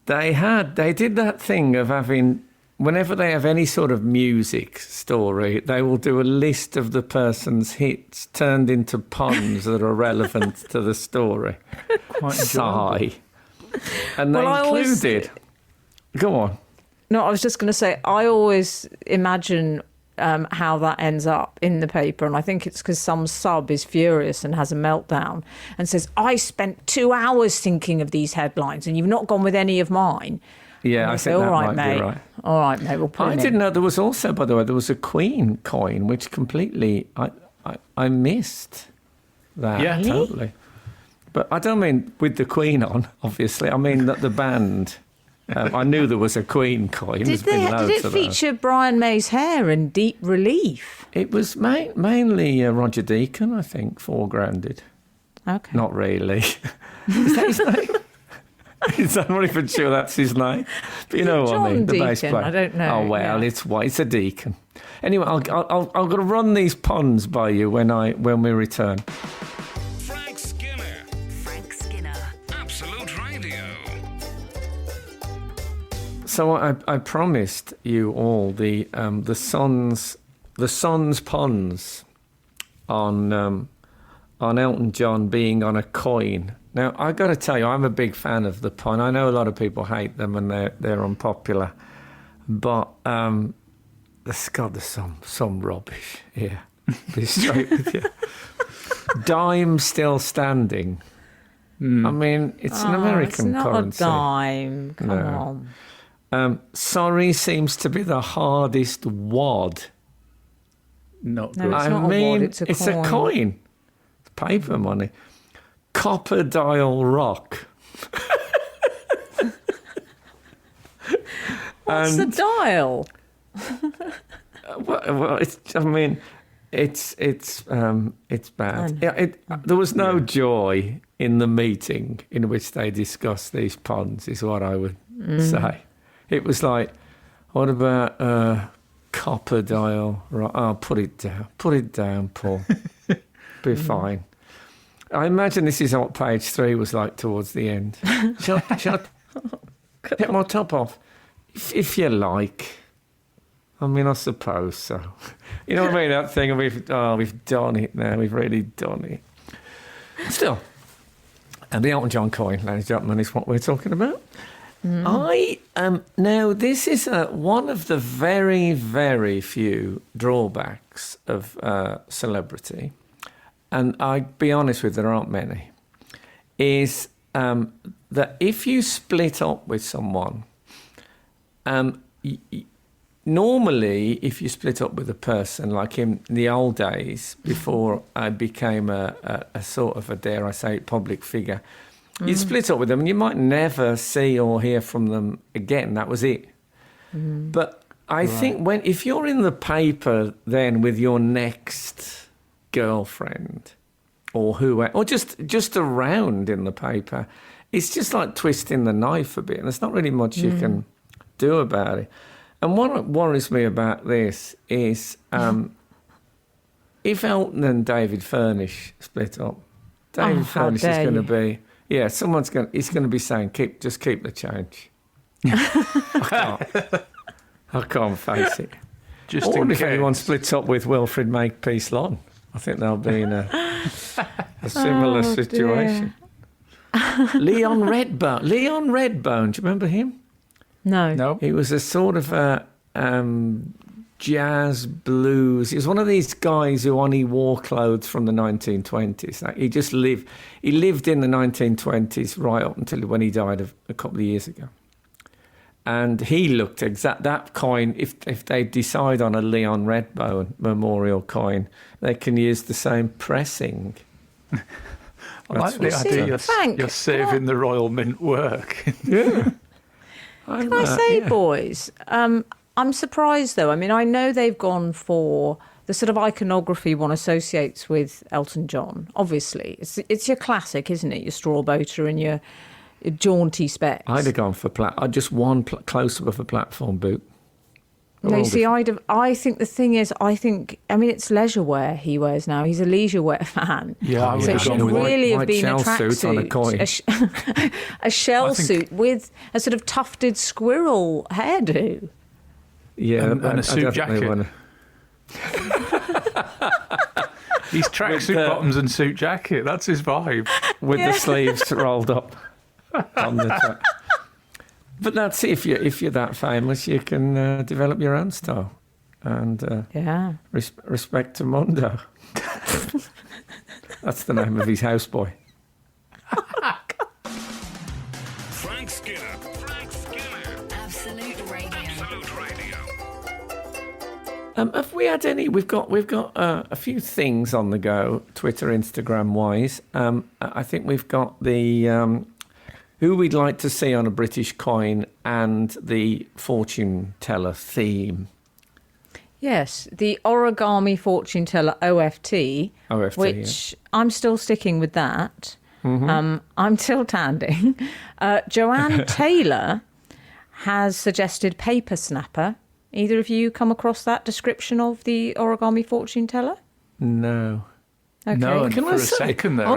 Speaker 3: they did that thing of having. Whenever they have any sort of music story, they will do a list of the person's hits turned into puns that are relevant to the story.
Speaker 4: Quite
Speaker 3: Sigh. And they
Speaker 5: Well, I always-
Speaker 3: included... Go on.
Speaker 5: No, I was just going to say, I always imagine how that ends up in the paper, and I think it's because some sub is furious and has a meltdown and says, I spent 2 hours thinking of these headlines and you've not gone with any of mine.
Speaker 3: Yeah,
Speaker 5: And
Speaker 3: I
Speaker 5: they say,
Speaker 3: think that
Speaker 5: "All right,
Speaker 3: might
Speaker 5: mate.
Speaker 3: be right.
Speaker 5: All right, mate, we'll put
Speaker 3: I
Speaker 5: it
Speaker 3: didn't
Speaker 5: in."
Speaker 3: know there was also, by the way, there was a Queen coin, which completely... I missed that.
Speaker 4: Yeah. Really?
Speaker 3: Totally. But I don't mean with the Queen on, obviously. I mean that the band... I knew there was a Queen coin.
Speaker 5: Did
Speaker 3: There's been loads
Speaker 5: it
Speaker 3: of those.
Speaker 5: feature Brian May's hair in deep relief?
Speaker 3: It was mainly Roger Deacon, I think, foregrounded.
Speaker 5: Okay.
Speaker 3: Not really. Is that his name? I'm not even sure that's his name. But you know what I mean, the bass
Speaker 5: Deacon?
Speaker 3: player.
Speaker 5: I don't know,
Speaker 3: Oh, well,
Speaker 5: yeah.
Speaker 3: it's a deacon. Anyway, I'm going to run these puns by you when we return.
Speaker 1: Frank Skinner.
Speaker 2: Frank Skinner.
Speaker 1: Absolute Radio.
Speaker 3: So I promised you all the Sun's puns on Elton John being on a coin. Now I got to tell you, I'm a big fan of the pun. I know a lot of people hate them and they're unpopular, but there's some rubbish here. Be straight with you. Dime still standing. I mean, it's an American
Speaker 5: it's not
Speaker 3: currency.
Speaker 5: a dime. Come
Speaker 3: No.
Speaker 5: on.
Speaker 3: Sorry seems to be the hardest wad.
Speaker 4: Not
Speaker 5: No,
Speaker 4: good.
Speaker 5: it's not a wad, it's a
Speaker 3: a coin. It's paper money. Copper dial rock.
Speaker 5: What's the dial?
Speaker 3: Well, it's bad. Yeah, there was no joy in the meeting in which they discussed these puns, is what I would say. It was like, what about copper dial rock? Oh, put it down, Paul. Be fine. I imagine this is what page 3 was like towards the end. Shall I take my top off? If you like. I mean, I suppose so. You know what I mean? That thing of we've done it now. We've really done it. Still, and the Elton John coin, ladies and gentlemen, is what we're talking about. Now this is one of the very, very few drawbacks of celebrity, and I'd be honest with you, there aren't many. Is that if you split up with someone, normally, if you split up with a person, like in the old days, before I became a sort of a, dare I say, public figure, you'd split up with them and you might never see or hear from them again. That was it. But I think if you're in the paper then with your next girlfriend, or who, or just around in the paper. It's just like twisting the knife a bit, and there's not really much you can do about it. And what worries me about this is if Elton and David Furnish split up, David Furnish is going to be, he's going to be saying, just keep the change. I can't face it.
Speaker 4: Just
Speaker 3: or
Speaker 4: in
Speaker 3: if
Speaker 4: case.
Speaker 3: anyone splits up with Wilfred Makepeace Long, I think they'll be in a similar situation. Leon Redbone. Leon Redbone, do you remember him?
Speaker 5: No.
Speaker 3: He was a sort of a jazz blues. He was one of these guys who only wore clothes from the 1920s. Like he lived in the 1920s right up until when he died a couple of years ago. And he looked that coin, if they decide on a Leon Redbone memorial coin, they can use the same pressing.
Speaker 4: I like the idea you're saving the Royal Mint work.
Speaker 3: Yeah.
Speaker 5: Can I say, boys, I'm surprised, though. I mean, I know they've gone for the sort of iconography one associates with Elton John, obviously. It's your classic, isn't it? Your straw boater and your jaunty specs.
Speaker 3: I'd have gone for just one close-up of a platform boot.
Speaker 5: No, you see, I think the thing is, I mean, it's leisure wear he wears now. He's a leisure wear fan.
Speaker 4: Yeah, I would
Speaker 5: so it
Speaker 4: have
Speaker 5: should
Speaker 4: gone with
Speaker 5: really have
Speaker 3: white
Speaker 5: been a
Speaker 3: shell suit on a coin.
Speaker 5: tracksuit. A shell suit with a sort of tufted squirrel hairdo.
Speaker 3: Yeah,
Speaker 4: and a suit jacket. He's tracksuit bottoms and suit jacket. That's his vibe.
Speaker 3: With the sleeves rolled up on the top. But that's it. If you're that famous, you can develop your own style. And respect to Mondo. That's the name of his houseboy.
Speaker 1: Frank Skinner.
Speaker 2: Absolute Radio.
Speaker 3: Have we had any? We've got a few things on the go, Twitter, Instagram wise. I think we've got the who we'd like to see on a British coin and the fortune teller theme.
Speaker 5: Yes, the origami fortune teller OFT, which I'm still sticking with that. Mm-hmm. I'm still tanding. Joanne Taylor has suggested paper snapper. Either of you come across that description of the origami fortune teller?
Speaker 3: No.
Speaker 5: Okay.
Speaker 4: No, and for a second there,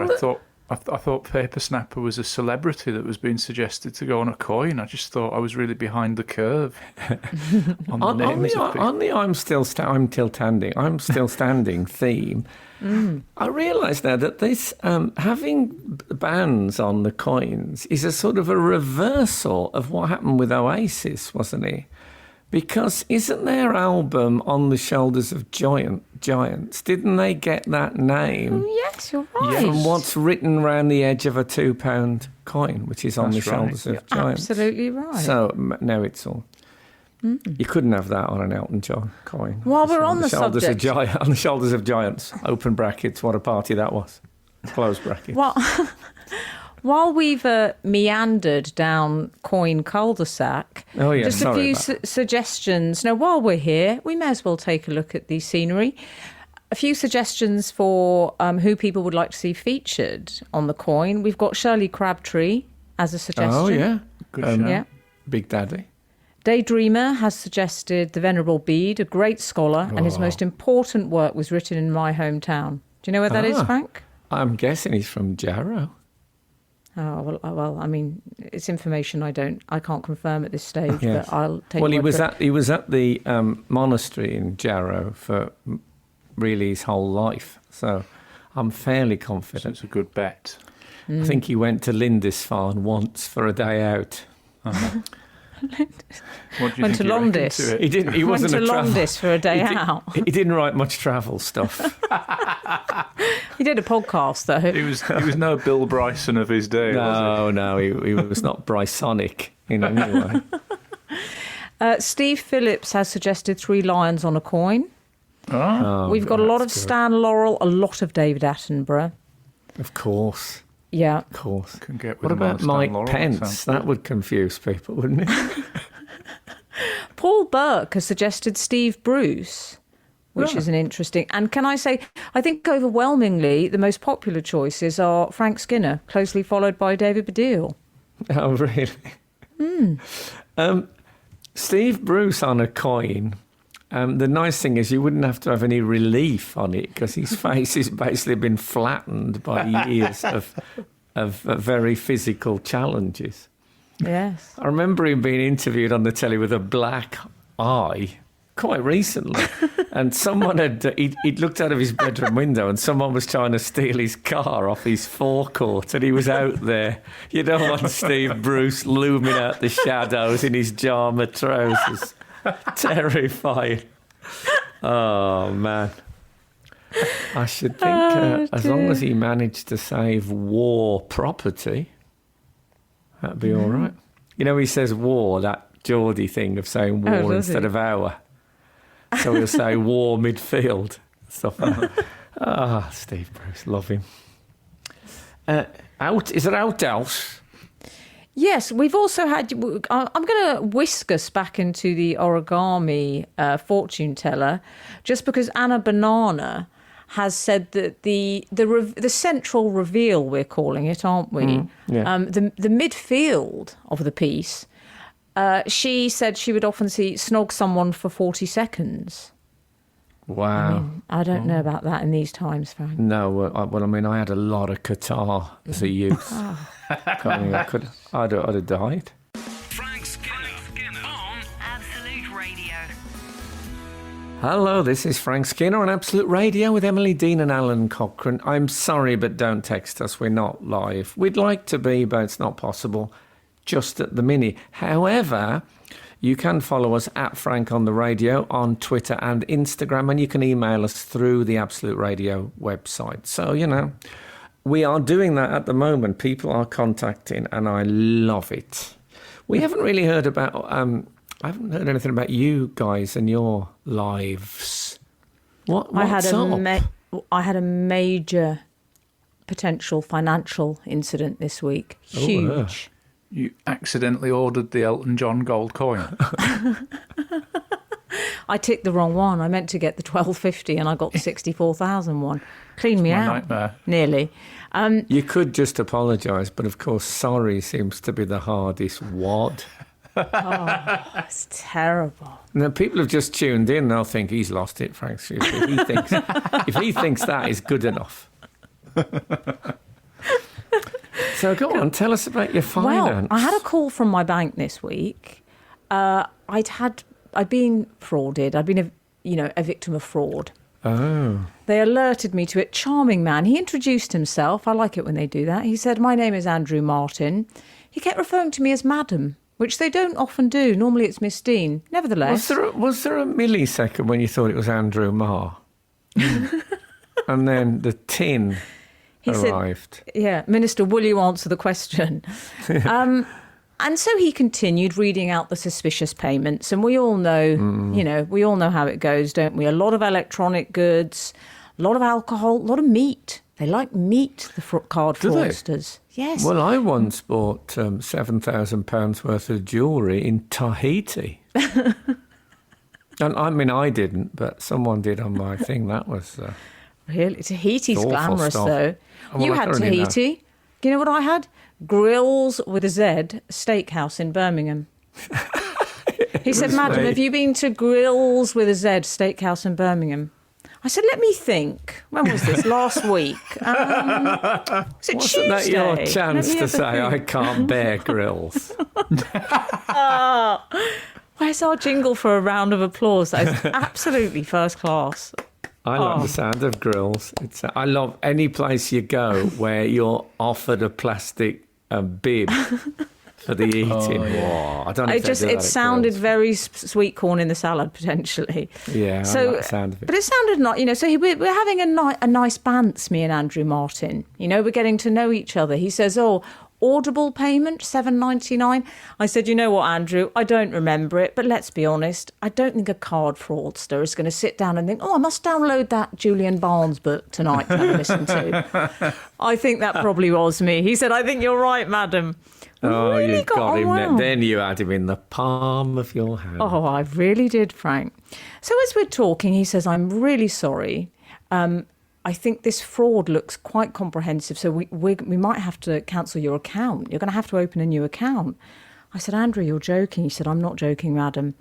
Speaker 4: I thought paper snapper was a celebrity that was being suggested to go on a coin. I just thought I was really behind the curve on the names of people.
Speaker 3: On the I'm still standing theme. I realise now that this having bands on the coins is a sort of a reversal of what happened with Oasis, wasn't it? Because isn't their album On the Shoulders of Giants? Didn't they get that name?
Speaker 5: Oh, yes, you're right.
Speaker 3: From what's written around the edge of a £2 coin, which is On the Shoulders of Giants.
Speaker 5: Absolutely right.
Speaker 3: So now it's all. You couldn't have that on an Elton John coin.
Speaker 5: While we're on the subject.
Speaker 3: On the Shoulders of Giants, open brackets, what a party that was. Close brackets.
Speaker 5: While we've meandered down coin cul-de-sac, just a few suggestions. Now, while we're here, we may as well take a look at the scenery. A few suggestions for who people would like to see featured on the coin. We've got Shirley Crabtree as a suggestion.
Speaker 3: Oh, yeah.
Speaker 4: Good show.
Speaker 5: Yeah.
Speaker 3: Big Daddy.
Speaker 5: Daydreamer has suggested the Venerable Bede, a great scholar, and his most important work was written in my hometown. Do you know where that is, Frank?
Speaker 3: I'm guessing he's from Jarrow.
Speaker 5: Oh, well, I mean, it's information I can't confirm at this stage, but I'll take.
Speaker 3: Well, he was at the monastery in Jarrow for really his whole life, so I'm fairly confident.
Speaker 4: So it's a good bet.
Speaker 3: I think he went to Lindisfarne once for a day out.
Speaker 4: What do you
Speaker 5: went
Speaker 4: think
Speaker 5: to
Speaker 4: he reckoned
Speaker 5: Longdis.
Speaker 4: to it?
Speaker 3: He didn't. He wasn't
Speaker 5: went
Speaker 3: a
Speaker 5: to
Speaker 3: traveller.
Speaker 5: Longdis for a day out.
Speaker 3: He didn't write much travel stuff.
Speaker 5: He did a podcast though.
Speaker 4: He was no Bill Bryson of his day, was
Speaker 3: No, he was not Brysonic in any way.
Speaker 5: Steve Phillips has suggested 3 lions on a coin.
Speaker 4: he? Oh.
Speaker 5: We've got a lot of
Speaker 3: that's good.
Speaker 5: Stan Laurel, a lot of David Attenborough.
Speaker 3: Of course.
Speaker 5: Yeah.
Speaker 3: Of course.
Speaker 4: Can get with
Speaker 3: What
Speaker 4: him on
Speaker 3: about
Speaker 4: Stan
Speaker 3: Mike
Speaker 4: Laurel,
Speaker 3: Pence?
Speaker 4: sounds
Speaker 3: That
Speaker 4: good.
Speaker 3: would confuse people, wouldn't it?
Speaker 5: Paul Burke has suggested Steve Bruce. which is an interesting. And can I say, I think overwhelmingly the most popular choices are Frank Skinner, closely followed by David Baddiel.
Speaker 3: Oh, really? Steve Bruce on a coin. The nice thing is you wouldn't have to have any relief on it because his face has basically been flattened by years of very physical challenges.
Speaker 5: Yes.
Speaker 3: I remember him being interviewed on the telly with a black eye quite recently. And someone he'd looked out of his bedroom window and someone was trying to steal his car off his forecourt and he was out there. You don't want Steve Bruce looming out the shadows in his Jama trousers. Terrifying. Oh, man. I should think as long as he managed to save war property, that'd be all right. You know, he says war, that Geordie thing of saying war instead of our. So he'll say war midfield. Stuff like that. Steve Bruce, love him. Is it out else?
Speaker 5: Yes, we've also had... I'm going to whisk us back into the origami fortune teller, just because Anna Banana has said that the central reveal, we're calling it, aren't we? The midfield of the piece, she said she would often snog someone for 40 seconons.
Speaker 3: Wow.
Speaker 5: I don't know about that in these times, Frank.
Speaker 3: No, I had a lot of Qatar as a youth. I'd have died.
Speaker 2: Frank Skinner on
Speaker 6: Absolute Radio.
Speaker 3: Hello, this is Frank Skinner on Absolute Radio with Emily Dean and Alan Cochrane. I'm sorry, but don't text us. We're not live. We'd like to be, but it's not possible just at the minute. However, you can follow us at Frank on the Radio on Twitter and Instagram, and you can email us through the Absolute Radio website. So, we are doing that at the moment. People are contacting, and I love it. We haven't really heard about... I haven't heard anything about you guys and your lives. What's up?
Speaker 5: I had a major potential financial incident this week. Huge.
Speaker 4: You accidentally ordered the Elton John gold coin.
Speaker 5: I ticked the wrong one. I meant to get the 1250 and I got the 64,000 one. Clean me out.
Speaker 4: Nightmare.
Speaker 5: Nearly.
Speaker 3: You could just apologise, but of course, sorry seems to be the hardest word.
Speaker 5: It's terrible.
Speaker 3: Now, people have just tuned in. They'll think he's lost it, Frank. If he thinks that is good enough. So go on, tell us about your finance.
Speaker 5: Well, I had a call from my bank this week. I'd been frauded. I'd been a victim of fraud.
Speaker 3: Oh.
Speaker 5: They alerted me to it. Charming man. He introduced himself. I like it when they do that. He said, "My name is Andrew Martin." He kept referring to me as Madam, which they don't often do. Normally it's Miss Dean. Nevertheless...
Speaker 3: Was there a millisecond when you thought it was Andrew Marr? And then the tin arrived.
Speaker 5: Said, Minister, will you answer the question? And so he continued reading out the suspicious payments. And we all know, we all know how it goes, don't we? A lot of electronic goods, a lot of alcohol, a lot of meat. They like meat, the card fraudsters. Yes.
Speaker 3: Well, I once bought £7,000 worth of jewellery in Tahiti. And I didn't, but someone did on my thing. That was...
Speaker 5: Really? Tahiti's glamorous,
Speaker 3: stuff.
Speaker 5: though.
Speaker 3: Well,
Speaker 5: you
Speaker 3: I
Speaker 5: had
Speaker 3: already
Speaker 5: Tahiti.
Speaker 3: know.
Speaker 5: Do you know what I had? Grills with a Z, steakhouse in Birmingham. He said, "Madam, have you been to Grills with a Z, steakhouse in Birmingham?" I said, "Let me think. When was this? Last week. Was it Tuesday?
Speaker 3: Wasn't that your chance to say, I can't bear grills?
Speaker 5: Where's our jingle for a round of applause? That is absolutely first class.
Speaker 3: I love the sound of grills. I love any place you go where you're offered a plastic bib for the eating. I don't know if
Speaker 5: it sounded very sweet corn in the salad, potentially.
Speaker 3: Yeah, I like the sound of it.
Speaker 5: But it sounded not, so we're having a nice bants, me and Andrew Martin. We're getting to know each other. He says, Audible payment, $7.99. I said, you know what, Andrew, I don't remember it, but let's be honest, I don't think a card fraudster is going to sit down and think, I must download that Julian Barnes book tonight to have a listen to. I think that probably was me. He said, I think you're right, madam.
Speaker 3: Oh,
Speaker 5: Really
Speaker 3: you've got him.
Speaker 5: well.
Speaker 3: Then you had him in the palm of your hand.
Speaker 5: Oh, I really did, Frank. So as we're talking, he says, I'm really sorry. I think this fraud looks quite comprehensive, so we might have to cancel your account. You're going to have to open a new account. I said, Andrew, you're joking. He said, I'm not joking, madam.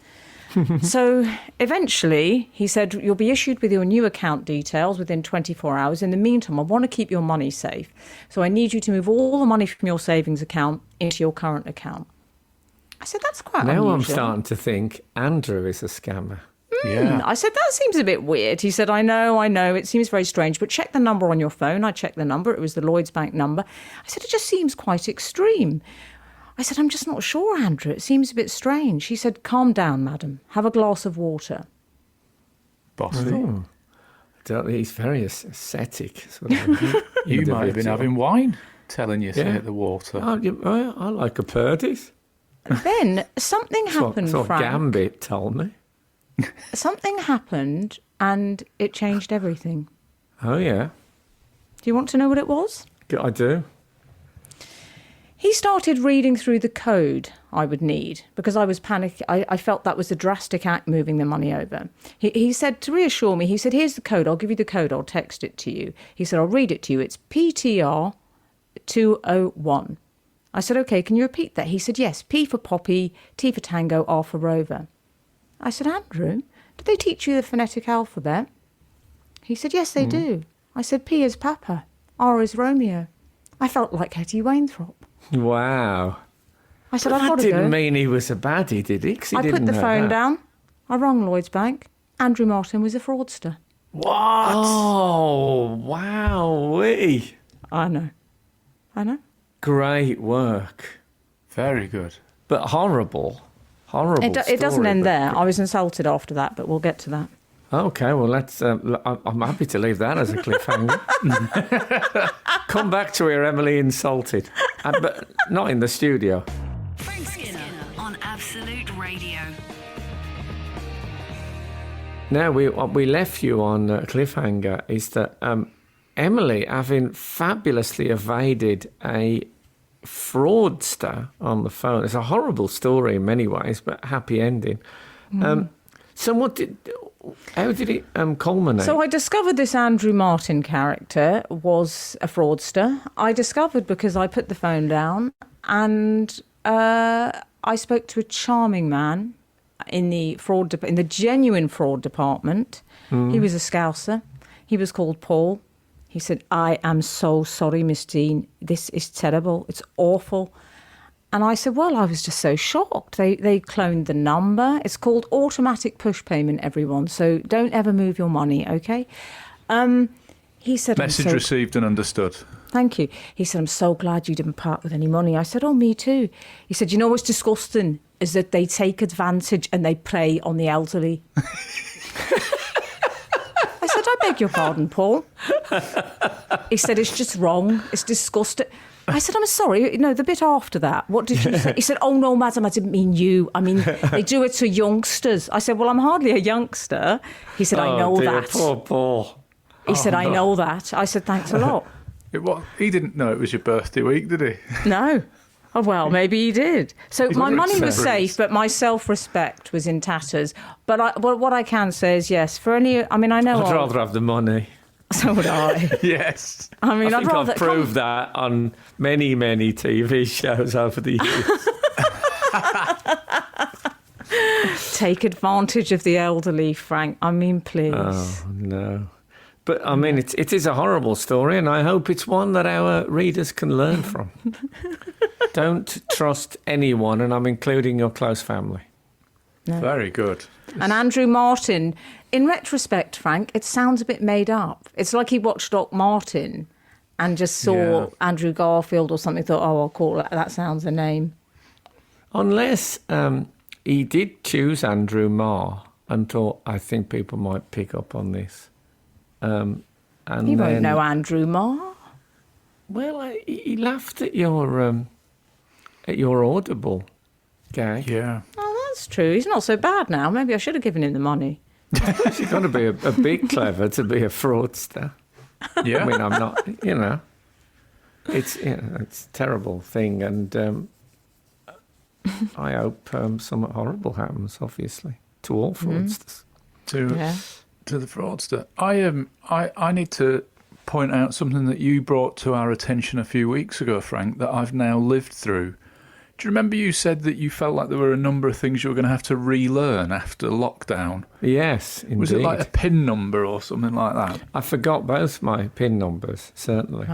Speaker 5: So eventually, he said, you'll be issued with your new account details within 24 hours. In the meantime, I want to keep your money safe. So I need you to move all the money from your savings account into your current account. I said, that's quite unusual.
Speaker 3: Now I'm starting to think Andrew is a scammer.
Speaker 4: Yeah.
Speaker 5: I said, that seems a bit weird. He said, I know, it seems very strange, but check the number on your phone. I checked the number. It was the Lloyds Bank number. I said, it just seems quite extreme. I said, I'm just not sure, Andrew. It seems a bit strange. He said, calm down, madam. Have a glass of water.
Speaker 4: Bossy.
Speaker 3: He's very ascetic. Sort of
Speaker 4: You might have been having wine, telling you to
Speaker 3: Yeah.
Speaker 4: hit the water.
Speaker 3: I like a Purdy's.
Speaker 5: Then something happened,
Speaker 3: That's what
Speaker 5: Frank.
Speaker 3: Gambit told me.
Speaker 5: Something happened and it changed everything.
Speaker 3: Oh, yeah.
Speaker 5: Do you want to know what it was?
Speaker 3: I do.
Speaker 5: He started reading through the code I would need because I was panicking. I felt that was a drastic act moving the money over. He said, to reassure me, he said, here's the code. I'll give you the code. I'll text it to you. He said, I'll read it to you. It's PTR 201. I said, OK, can you repeat that? He said, yes, P for Poppy, T for Tango, R for Rover. I said, Andrew, did they teach you the phonetic alphabet? He said, yes, they do. I said, P is Papa, R is Romeo. I felt like Hetty Wainthropp.
Speaker 3: Wow.
Speaker 5: I said,
Speaker 3: But
Speaker 5: I've got
Speaker 3: that
Speaker 5: to go.
Speaker 3: didn't mean he was a baddie, did he? 'Cause he
Speaker 5: I
Speaker 3: didn't
Speaker 5: put the
Speaker 3: know
Speaker 5: phone
Speaker 3: that.
Speaker 5: down. I rang Lloyds Bank. Andrew Martin was a fraudster.
Speaker 4: What?
Speaker 3: Oh, wow.
Speaker 5: I know.
Speaker 3: Great work.
Speaker 4: Very good.
Speaker 3: But horrible. Horrible
Speaker 5: It doesn't
Speaker 3: story,
Speaker 5: end
Speaker 3: but-
Speaker 5: there. I was insulted after that, but we'll get to that.
Speaker 3: Okay, well, let's. I'm happy to leave that as a cliffhanger. Come back to where Emily insulted, but not in the studio.
Speaker 2: Frank Skinner on Absolute Radio.
Speaker 3: Now, what we left you on a cliffhanger is that Emily, having fabulously evaded a fraudster on the phone, it's a horrible story in many ways, but happy ending. How did it culminate?
Speaker 5: So I discovered this Andrew Martin character was a fraudster. I discovered because I put the phone down and I spoke to a charming man in the in the genuine fraud department. He was a Scouser. He was called Paul. He said, I am so sorry, Miss Dean. This is terrible. It's awful. And I said, well, I was just so shocked. They cloned the number. It's called automatic push payment, everyone. So don't ever move your money, OK? He said,
Speaker 4: Message received and understood.
Speaker 5: Thank you. He said, I'm so glad you didn't part with any money. I said, oh, me too. He said, you know what's disgusting is that they take advantage and they prey on the elderly. I said, I beg your pardon, Paul. He said, it's just wrong. It's disgusting. I said, I'm sorry, no, the bit after that, what did you say? He said, oh, no, madam, I didn't mean you. I mean, they do it to youngsters. I said, well, I'm hardly a youngster. He said, I know
Speaker 3: dear,
Speaker 5: that.
Speaker 3: Poor Paul.
Speaker 5: He said, I know that. I said, thanks a lot.
Speaker 4: He didn't know it was your birthday week, did he?
Speaker 5: No. Oh, well, maybe he did. So my
Speaker 4: very
Speaker 5: money was
Speaker 4: celebrity.
Speaker 5: safe, but my self-respect was in tatters. But what I can say is, yes, for any... I mean, I know...
Speaker 3: I'd rather have the money.
Speaker 5: So would I.
Speaker 4: Yes.
Speaker 5: I mean,
Speaker 3: I
Speaker 5: I'd
Speaker 3: think
Speaker 5: rather...
Speaker 3: I've proved that on many, many TV shows over the years.
Speaker 5: Take advantage of the elderly, Frank. I mean, please.
Speaker 3: Oh, no. But, I mean, it is a horrible story, and I hope it's one that our readers can learn from. Don't trust anyone, and I'm including your close family.
Speaker 5: No.
Speaker 4: Very good.
Speaker 5: And Andrew Martin, in retrospect, Frank, it sounds a bit made up. It's like he watched Doc Martin and just saw
Speaker 4: Yeah.
Speaker 5: Andrew Garfield or something, thought, oh, I'll call it. That sounds a name.
Speaker 3: Unless he did choose Andrew Marr and thought, I think people might pick up on this. And
Speaker 5: You
Speaker 3: then,
Speaker 5: won't know Andrew Marr.
Speaker 3: Well, he laughed at your Audible gag.
Speaker 4: Yeah.
Speaker 5: Oh, that's true. He's not so bad now. Maybe I should have given him the money.
Speaker 3: You've got to be a bit clever to be a fraudster.
Speaker 4: Yeah.
Speaker 3: I mean, I'm not, it's a terrible thing, and I hope something horrible happens, obviously, to all fraudsters.
Speaker 4: To the fraudster. I need to point out something that you brought to our attention a few weeks ago, Frank, that I've now lived through. Do you remember you said that you felt like there were a number of things you were going to have to relearn after lockdown?
Speaker 3: Yes, indeed.
Speaker 4: Was it like a PIN number or something like that?
Speaker 3: I forgot both my PIN numbers, certainly.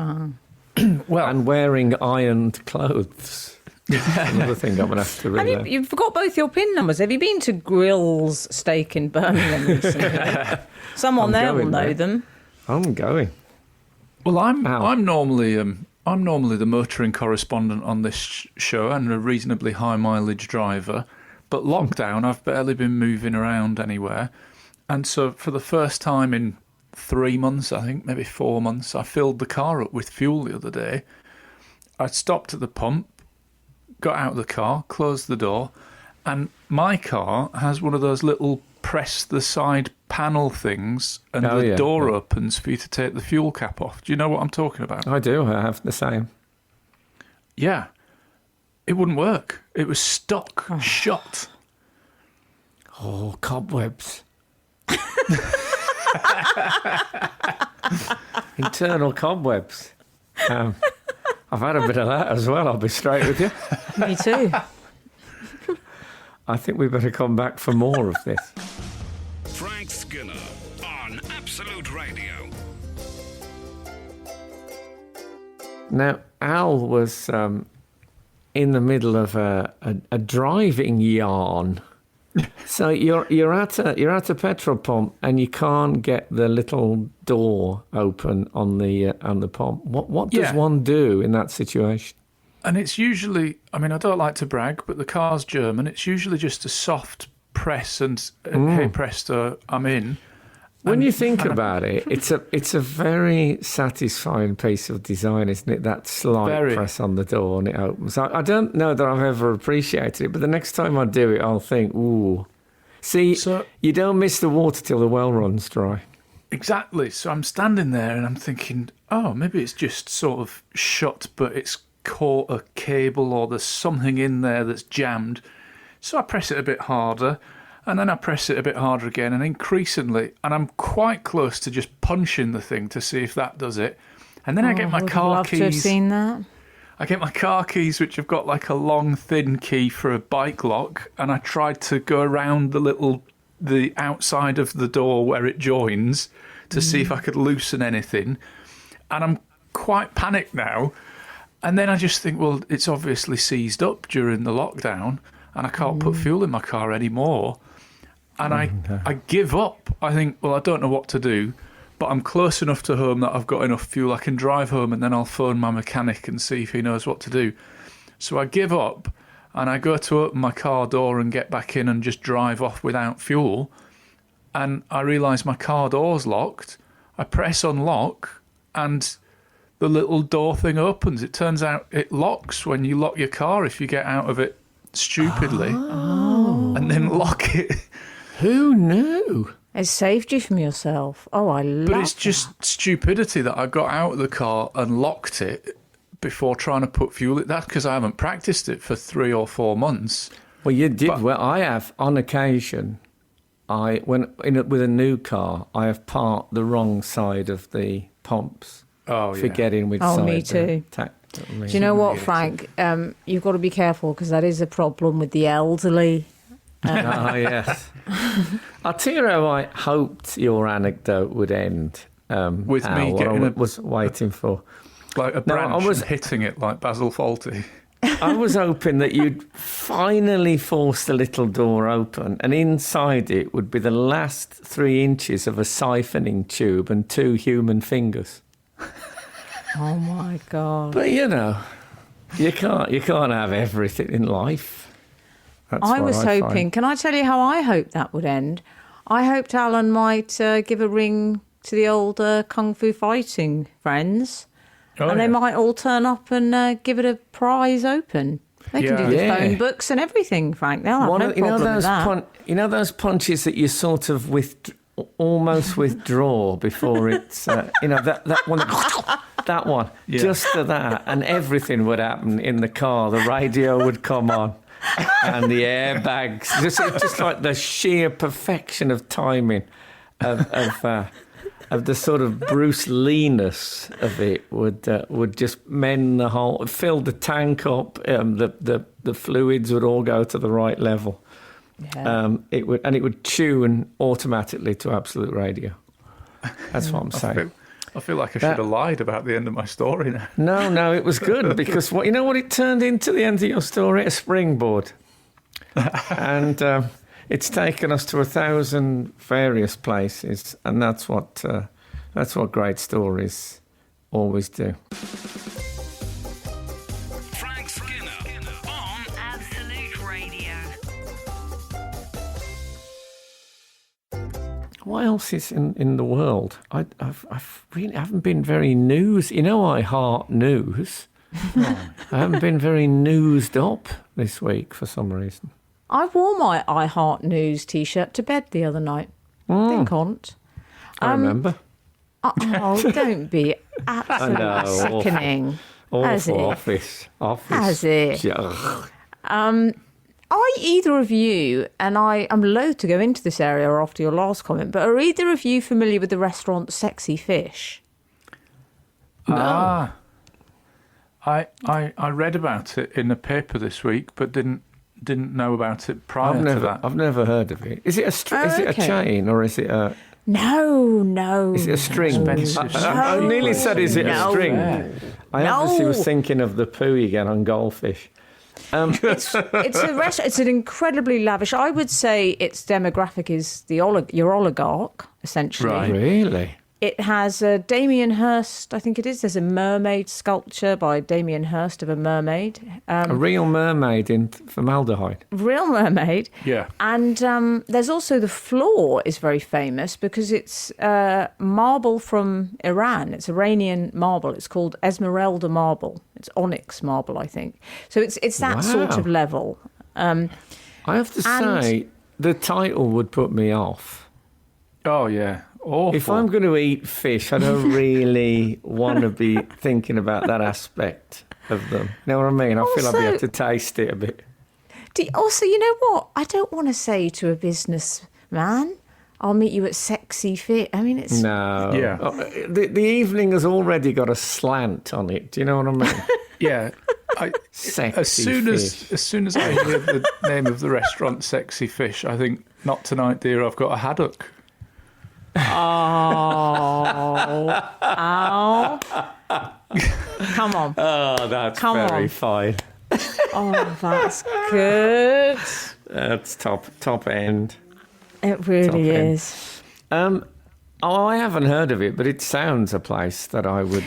Speaker 4: Well,
Speaker 3: And wearing ironed clothes. Another thing I'm going to have to relearn.
Speaker 5: You forgot both your PIN numbers. Have you been to Grill's Steak in Birmingham recently? Someone there will know them.
Speaker 3: I'm going.
Speaker 4: well, I'm normally the motoring correspondent on this show and a reasonably high mileage driver. But lockdown, I've barely been moving around anywhere. And so for the first time in 3 months, I think, maybe 4 months, I filled the car up with fuel the other day. I stopped at the pump, got out of the car, closed the door, and my car has one of those little press the side panel things, and the door opens for you to take the fuel cap off. Do you know what I'm talking about?
Speaker 3: I do. I have the same.
Speaker 4: Yeah. It wouldn't work. It was stuck, shut.
Speaker 3: Oh, cobwebs. Internal cobwebs. I've had a bit of that as well, I'll be straight with you.
Speaker 5: Me too.
Speaker 3: I think we better come back for more of this.
Speaker 1: Frank Skinner on Absolute Radio.
Speaker 3: Now, Al was in the middle of a driving yarn. So you're at a petrol pump and you can't get the little door open on the pump. What does one do in that situation?
Speaker 4: And it's usually, I mean, I don't like to brag, but the car's German. It's usually just a soft press and hey presto, I'm in.
Speaker 3: When you think about it, it's a very satisfying piece of design, isn't it? That slight press on the door and it opens. I don't know that I've ever appreciated it, but the next time I do it, I'll think, ooh. See, you don't miss the water till the well runs dry.
Speaker 4: Exactly. So I'm standing there and I'm thinking, oh, maybe it's just sort of shut, but it's caught a cable or there's something in there that's jammed. So I press it a bit harder. And then I press it a bit harder again, and increasingly, and I'm quite close to just punching the thing to see if that does it. And then I get my car keys.
Speaker 5: To have seen that.
Speaker 4: I get my car keys, which have got like a long, thin key for a bike lock, and I tried to go around the outside of the door where it joins to see if I could loosen anything. And I'm quite panicked now. And then I just think, well, it's obviously seized up during the lockdown, and I can't put fuel in my car anymore. And I give up. I think, well, I don't know what to do, but I'm close enough to home that I've got enough fuel. I can drive home and then I'll phone my mechanic and see if he knows what to do. So I give up and I go to open my car door and get back in and just drive off without fuel. And I realise my car door's locked. I press unlock and the little door thing opens. It turns out it locks when you lock your car if you get out of it stupidly and then lock it.
Speaker 3: Who knew?
Speaker 5: It saved you from yourself. Oh, I love
Speaker 4: But it's just stupidity that I got out of the car and locked it before trying to put fuel in. That's because I haven't practiced it for 3 or 4 months.
Speaker 3: Well, you did. Well, I have, on occasion, with a new car, I have parked the wrong side of the pumps. Forgetting which side.
Speaker 5: Oh, me too. Do you know what, Frank? You've got to be careful because that is a problem with the elderly.
Speaker 3: Yes. I'll tell you how I hoped your anecdote would end.
Speaker 4: With me getting
Speaker 3: was waiting for.
Speaker 4: Like a branch and hitting it like Basil Fawlty.
Speaker 3: I was hoping that you'd finally force the little door open and inside it would be the last 3 inches of a siphoning tube and 2 human fingers.
Speaker 5: Oh, my God.
Speaker 3: But, you can't have everything in life. That's
Speaker 5: I was hoping,
Speaker 3: find.
Speaker 5: Can I tell you how I hoped that would end? I hoped Alan might give a ring to the old kung fu fighting friends and they might all turn up and give it a prize open. They can do the phone books and everything, Frank. They'll have no problem with that.
Speaker 3: You know those punches that you sort of almost withdraw before it's, that one, that one, just to that, and everything would happen in the car. The radio would come on, and the airbags, just like the sheer perfection of timing of the sort of Bruce Lee-ness of it would just mend the whole, fill the tank up. The fluids would all go to the right level. Yeah. It would tune automatically to Absolute Radio. That's what I'm saying.
Speaker 4: I feel like I should have lied about the end of my story now.
Speaker 3: No, it was good because what it turned into the end of your story? A springboard, and it's taken us to 1,000 various places, and that's what great stories always do. What else is in the world? I really haven't been very news. I heart news. I haven't been very newsed up this week for some reason.
Speaker 5: I wore my I Heart News T-shirt to bed the other night. Think on't.
Speaker 3: I remember.
Speaker 5: Oh, don't be absolutely sickening.
Speaker 3: Office.
Speaker 5: As it. Are either of you, and I'm loath to go into this area after your last comment, but are either of you familiar with the restaurant Sexy Fish?
Speaker 3: No.
Speaker 4: I read about it in the paper this week, but didn't know about it prior to that. I've
Speaker 3: never heard of it. Is it a chain or is it a...
Speaker 5: No.
Speaker 3: Is it a string? I nearly said, is it a string? I obviously was thinking of the poo you get on goldfish.
Speaker 5: It's a restaurant. It's an incredibly lavish. I would say its demographic is your oligarch, essentially.
Speaker 3: Right. Really?
Speaker 5: It has Damien Hirst, I think it is. There's a mermaid sculpture by Damien Hirst of a mermaid.
Speaker 3: A real mermaid in formaldehyde.
Speaker 5: Real mermaid.
Speaker 4: Yeah.
Speaker 5: And there's also the floor is very famous because it's marble from Iran. It's Iranian marble. It's called Esmeralda marble. It's onyx marble, I think. So it's that sort of level.
Speaker 3: I have to say, the title would put me off.
Speaker 4: Oh, yeah. Awful.
Speaker 3: If I'm going to eat fish, I don't really want to be thinking about that aspect of them. You know what I mean? I feel like I have to taste it a bit.
Speaker 5: Also, you know what? I don't want to say to a businessman, I'll meet you at Sexy Fish. I mean, it's...
Speaker 3: No.
Speaker 4: Yeah.
Speaker 3: The evening has already got a slant on it. Do you know what I mean?
Speaker 4: Yeah.
Speaker 3: Sexy
Speaker 4: as soon as I hear the name of the restaurant, Sexy Fish, I think, not tonight, dear, I've got a haddock.
Speaker 5: Oh. Come on.
Speaker 3: Oh, that's very fine.
Speaker 5: Oh, that's good.
Speaker 3: That's top end.
Speaker 5: It really is.
Speaker 3: I haven't heard of it, but it sounds a place that I would.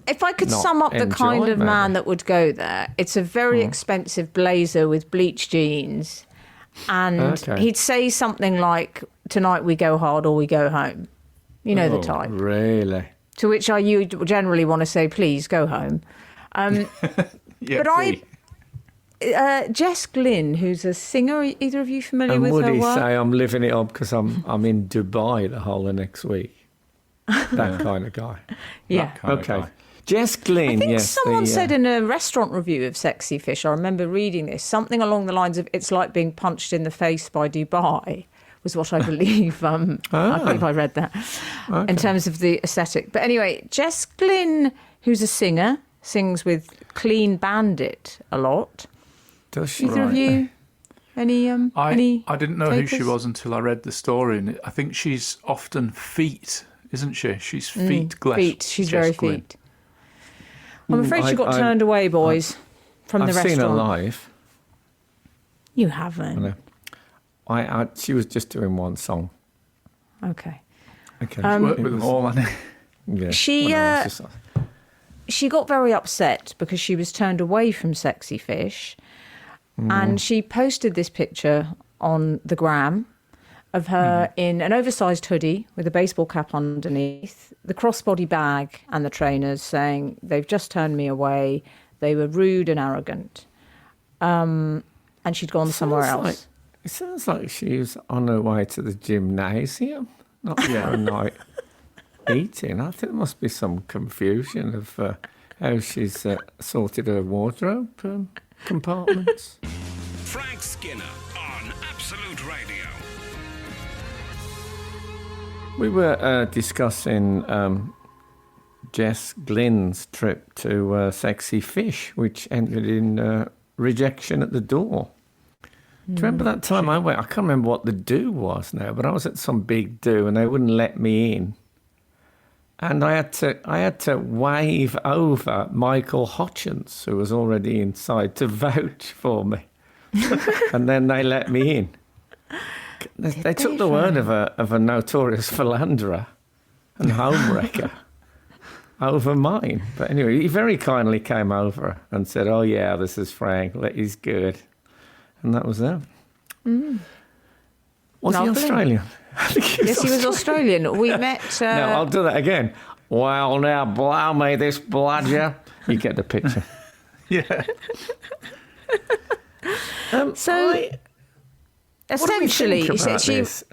Speaker 5: If I could sum up the kind of man that would go there, it's a very expensive blazer with bleached jeans, and he'd say something like, "Tonight we go hard or we go home." You know the type.
Speaker 3: Really?
Speaker 5: To which you generally want to say, "Please go home."
Speaker 4: Yeah,
Speaker 5: but Jess Glynne, who's a singer, are either of you familiar with her work?
Speaker 3: And would he say, I'm living it up because I'm in Dubai the whole of next week? That kind of guy.
Speaker 5: Yeah.
Speaker 3: Okay. Jess Glynne,
Speaker 5: I think someone said in a restaurant review of Sexy Fish, I remember reading this, something along the lines of, it's like being punched in the face by Dubai, was what I believe. I believe I read that in terms of the aesthetic. But anyway, Jess Glynne, who's a singer, sings with Clean Bandit a lot.
Speaker 3: Does she?
Speaker 5: Either of you? Any?
Speaker 4: I didn't know who she was until I read the story, and I think she's often feet, isn't she? She's feet.
Speaker 5: Feet. She's
Speaker 4: Jess
Speaker 5: very
Speaker 4: Glynne.
Speaker 5: feet. I'm afraid she got turned away, boys, from the restaurant.
Speaker 3: I've seen her live.
Speaker 5: You haven't.
Speaker 3: She was just doing one song.
Speaker 5: Okay.
Speaker 4: She's worked with them all, hasn't she?
Speaker 3: Yeah.
Speaker 5: She got very upset because she was turned away from Sexy Fish, and she posted this picture on the gram of her in an oversized hoodie with a baseball cap underneath, the crossbody bag and the trainers, saying, "They've just turned me away. They were rude and arrogant." And she'd gone somewhere else.
Speaker 3: It sounds like she was on her way to the gymnasium, not for a night eating. I think there must be some confusion of how she's sorted her wardrobe compartments.
Speaker 1: Frank Skinner on Absolute Radio.
Speaker 3: We were discussing Jess Glynne's trip to Sexy Fish, which ended in rejection at the door. Do you remember that time I went? I can't remember what the do was now, but I was at some big do and they wouldn't let me in. And I had to wave over Michael Hutchins, who was already inside, to vouch for me. And then they let me in. They took the word of a notorious philanderer and homewrecker over mine. But anyway, he very kindly came over and said, "Oh yeah, this is Frank. He's good." And that was that. Was he Australian? I think
Speaker 5: Yes, he was Australian. We met...
Speaker 3: No, I'll do that again. Well, now, blow me this bludger. You get the picture.
Speaker 4: Yeah.
Speaker 5: Essentially,
Speaker 3: what do we think about
Speaker 5: she
Speaker 3: this?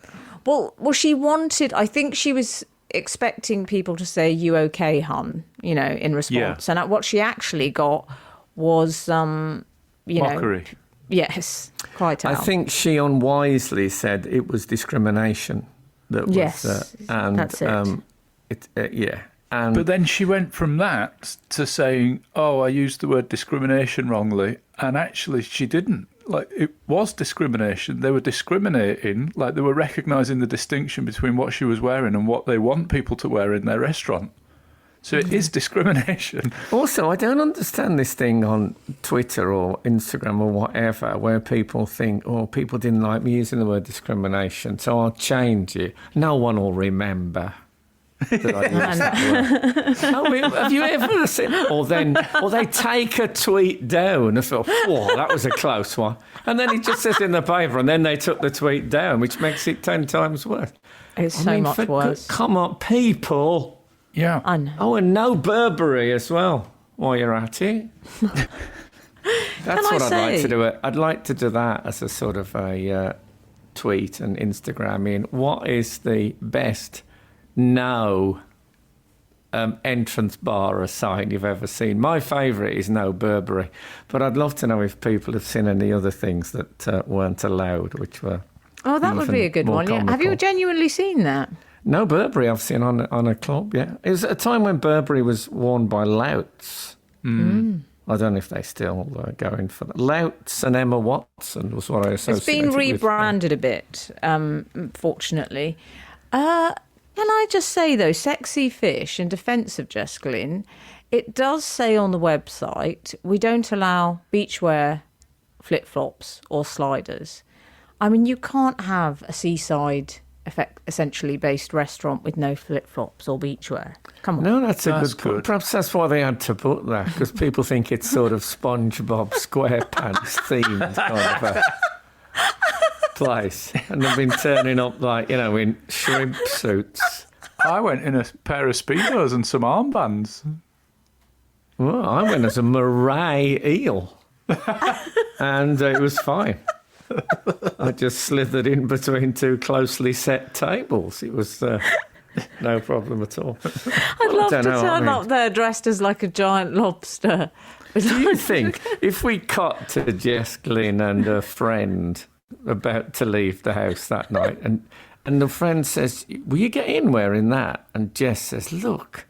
Speaker 5: well, she wanted. I think she was expecting people to say, "You okay, hun?" In response, and what she actually got was,
Speaker 4: Mockery.
Speaker 5: Yes, quite out.
Speaker 3: I think she unwisely said it was discrimination. That was,
Speaker 5: Yes,
Speaker 3: and
Speaker 5: that's it.
Speaker 3: Yeah. And
Speaker 4: But then she went from that to saying, "Oh, I used the word discrimination wrongly," and actually she didn't. Like, it was discrimination. They were discriminating, like they were recognising the distinction between what she was wearing and what they want people to wear in their restaurant. So it is discrimination.
Speaker 3: Also, I don't understand this thing on Twitter or Instagram or whatever, where people think, "Oh, people didn't like me using the word discrimination, so I'll change it. No one will remember that I used that word." I mean, have you ever seen? Or they take a tweet down and thought, "Whoa, that was a close one," and then it just says in the paper, and then they took the tweet down, which makes it 10 times worse.
Speaker 5: It's so much worse.
Speaker 3: Come on, people.
Speaker 4: Yeah.
Speaker 5: I know.
Speaker 3: Oh, and no Burberry as well, while you're at it. That's what I'd like to do. I'd like to do that as a sort of a tweet and Instagram in. What is the best entrance bar or sign you've ever seen? My favourite is no Burberry, but I'd love to know if people have seen any other things that weren't allowed, which were
Speaker 5: Oh, that would be a good one. Yeah. Have you genuinely seen that?
Speaker 3: No Burberry I've seen on a club, yeah. It was a time when Burberry was worn by louts. I don't know if they still going for that. Louts and Emma Watson was what I associated
Speaker 5: It's been rebranded a bit, fortunately. Can I just say, though, Sexy Fish, in defence of Jess Glynne, it does say on the website, we don't allow beachwear, flip-flops or sliders. I mean, you can't have a seaside essentially based restaurant with no flip-flops or beachwear. Come on.
Speaker 3: No, that's a good point. Perhaps that's why they had to put that, because people think it's sort of SpongeBob SquarePants themed kind of a place. And they've been turning up in shrimp suits.
Speaker 4: I went in a pair of Speedos and some armbands.
Speaker 3: Well, I went as a moray eel. And it was fine. I just slithered in between two closely set tables. It was no problem at all.
Speaker 5: I'd love to turn up there dressed as like a giant lobster.
Speaker 3: Do you think if we cut to Jess Glynne and her friend about to leave the house that night, and the friend says, "Will you get in wearing that?" And Jess says, "Look,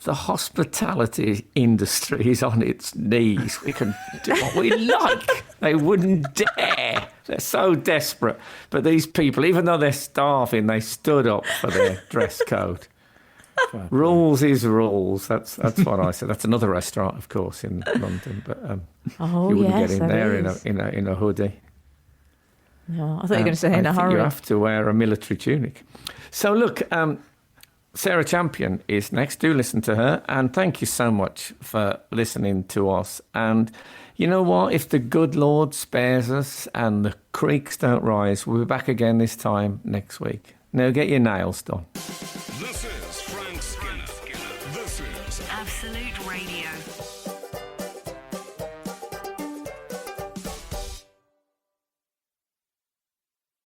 Speaker 3: the hospitality industry is on its knees. We can do what we like." They wouldn't dare. They're so desperate. But these people, even though they're starving, they stood up for their dress code. Rules is rules. That's what I said. That's another restaurant, of course, in London. But you wouldn't get in there in a hoodie.
Speaker 5: No, I thought you were going to say in a hurry.
Speaker 3: You have to wear a military tunic. So look, Sarah Champion is next. Do listen to her. And thank you so much for listening to us. And you know what? If the good Lord spares us and the creeks don't rise, we'll be back again this time next week. Now get your nails done.
Speaker 1: This is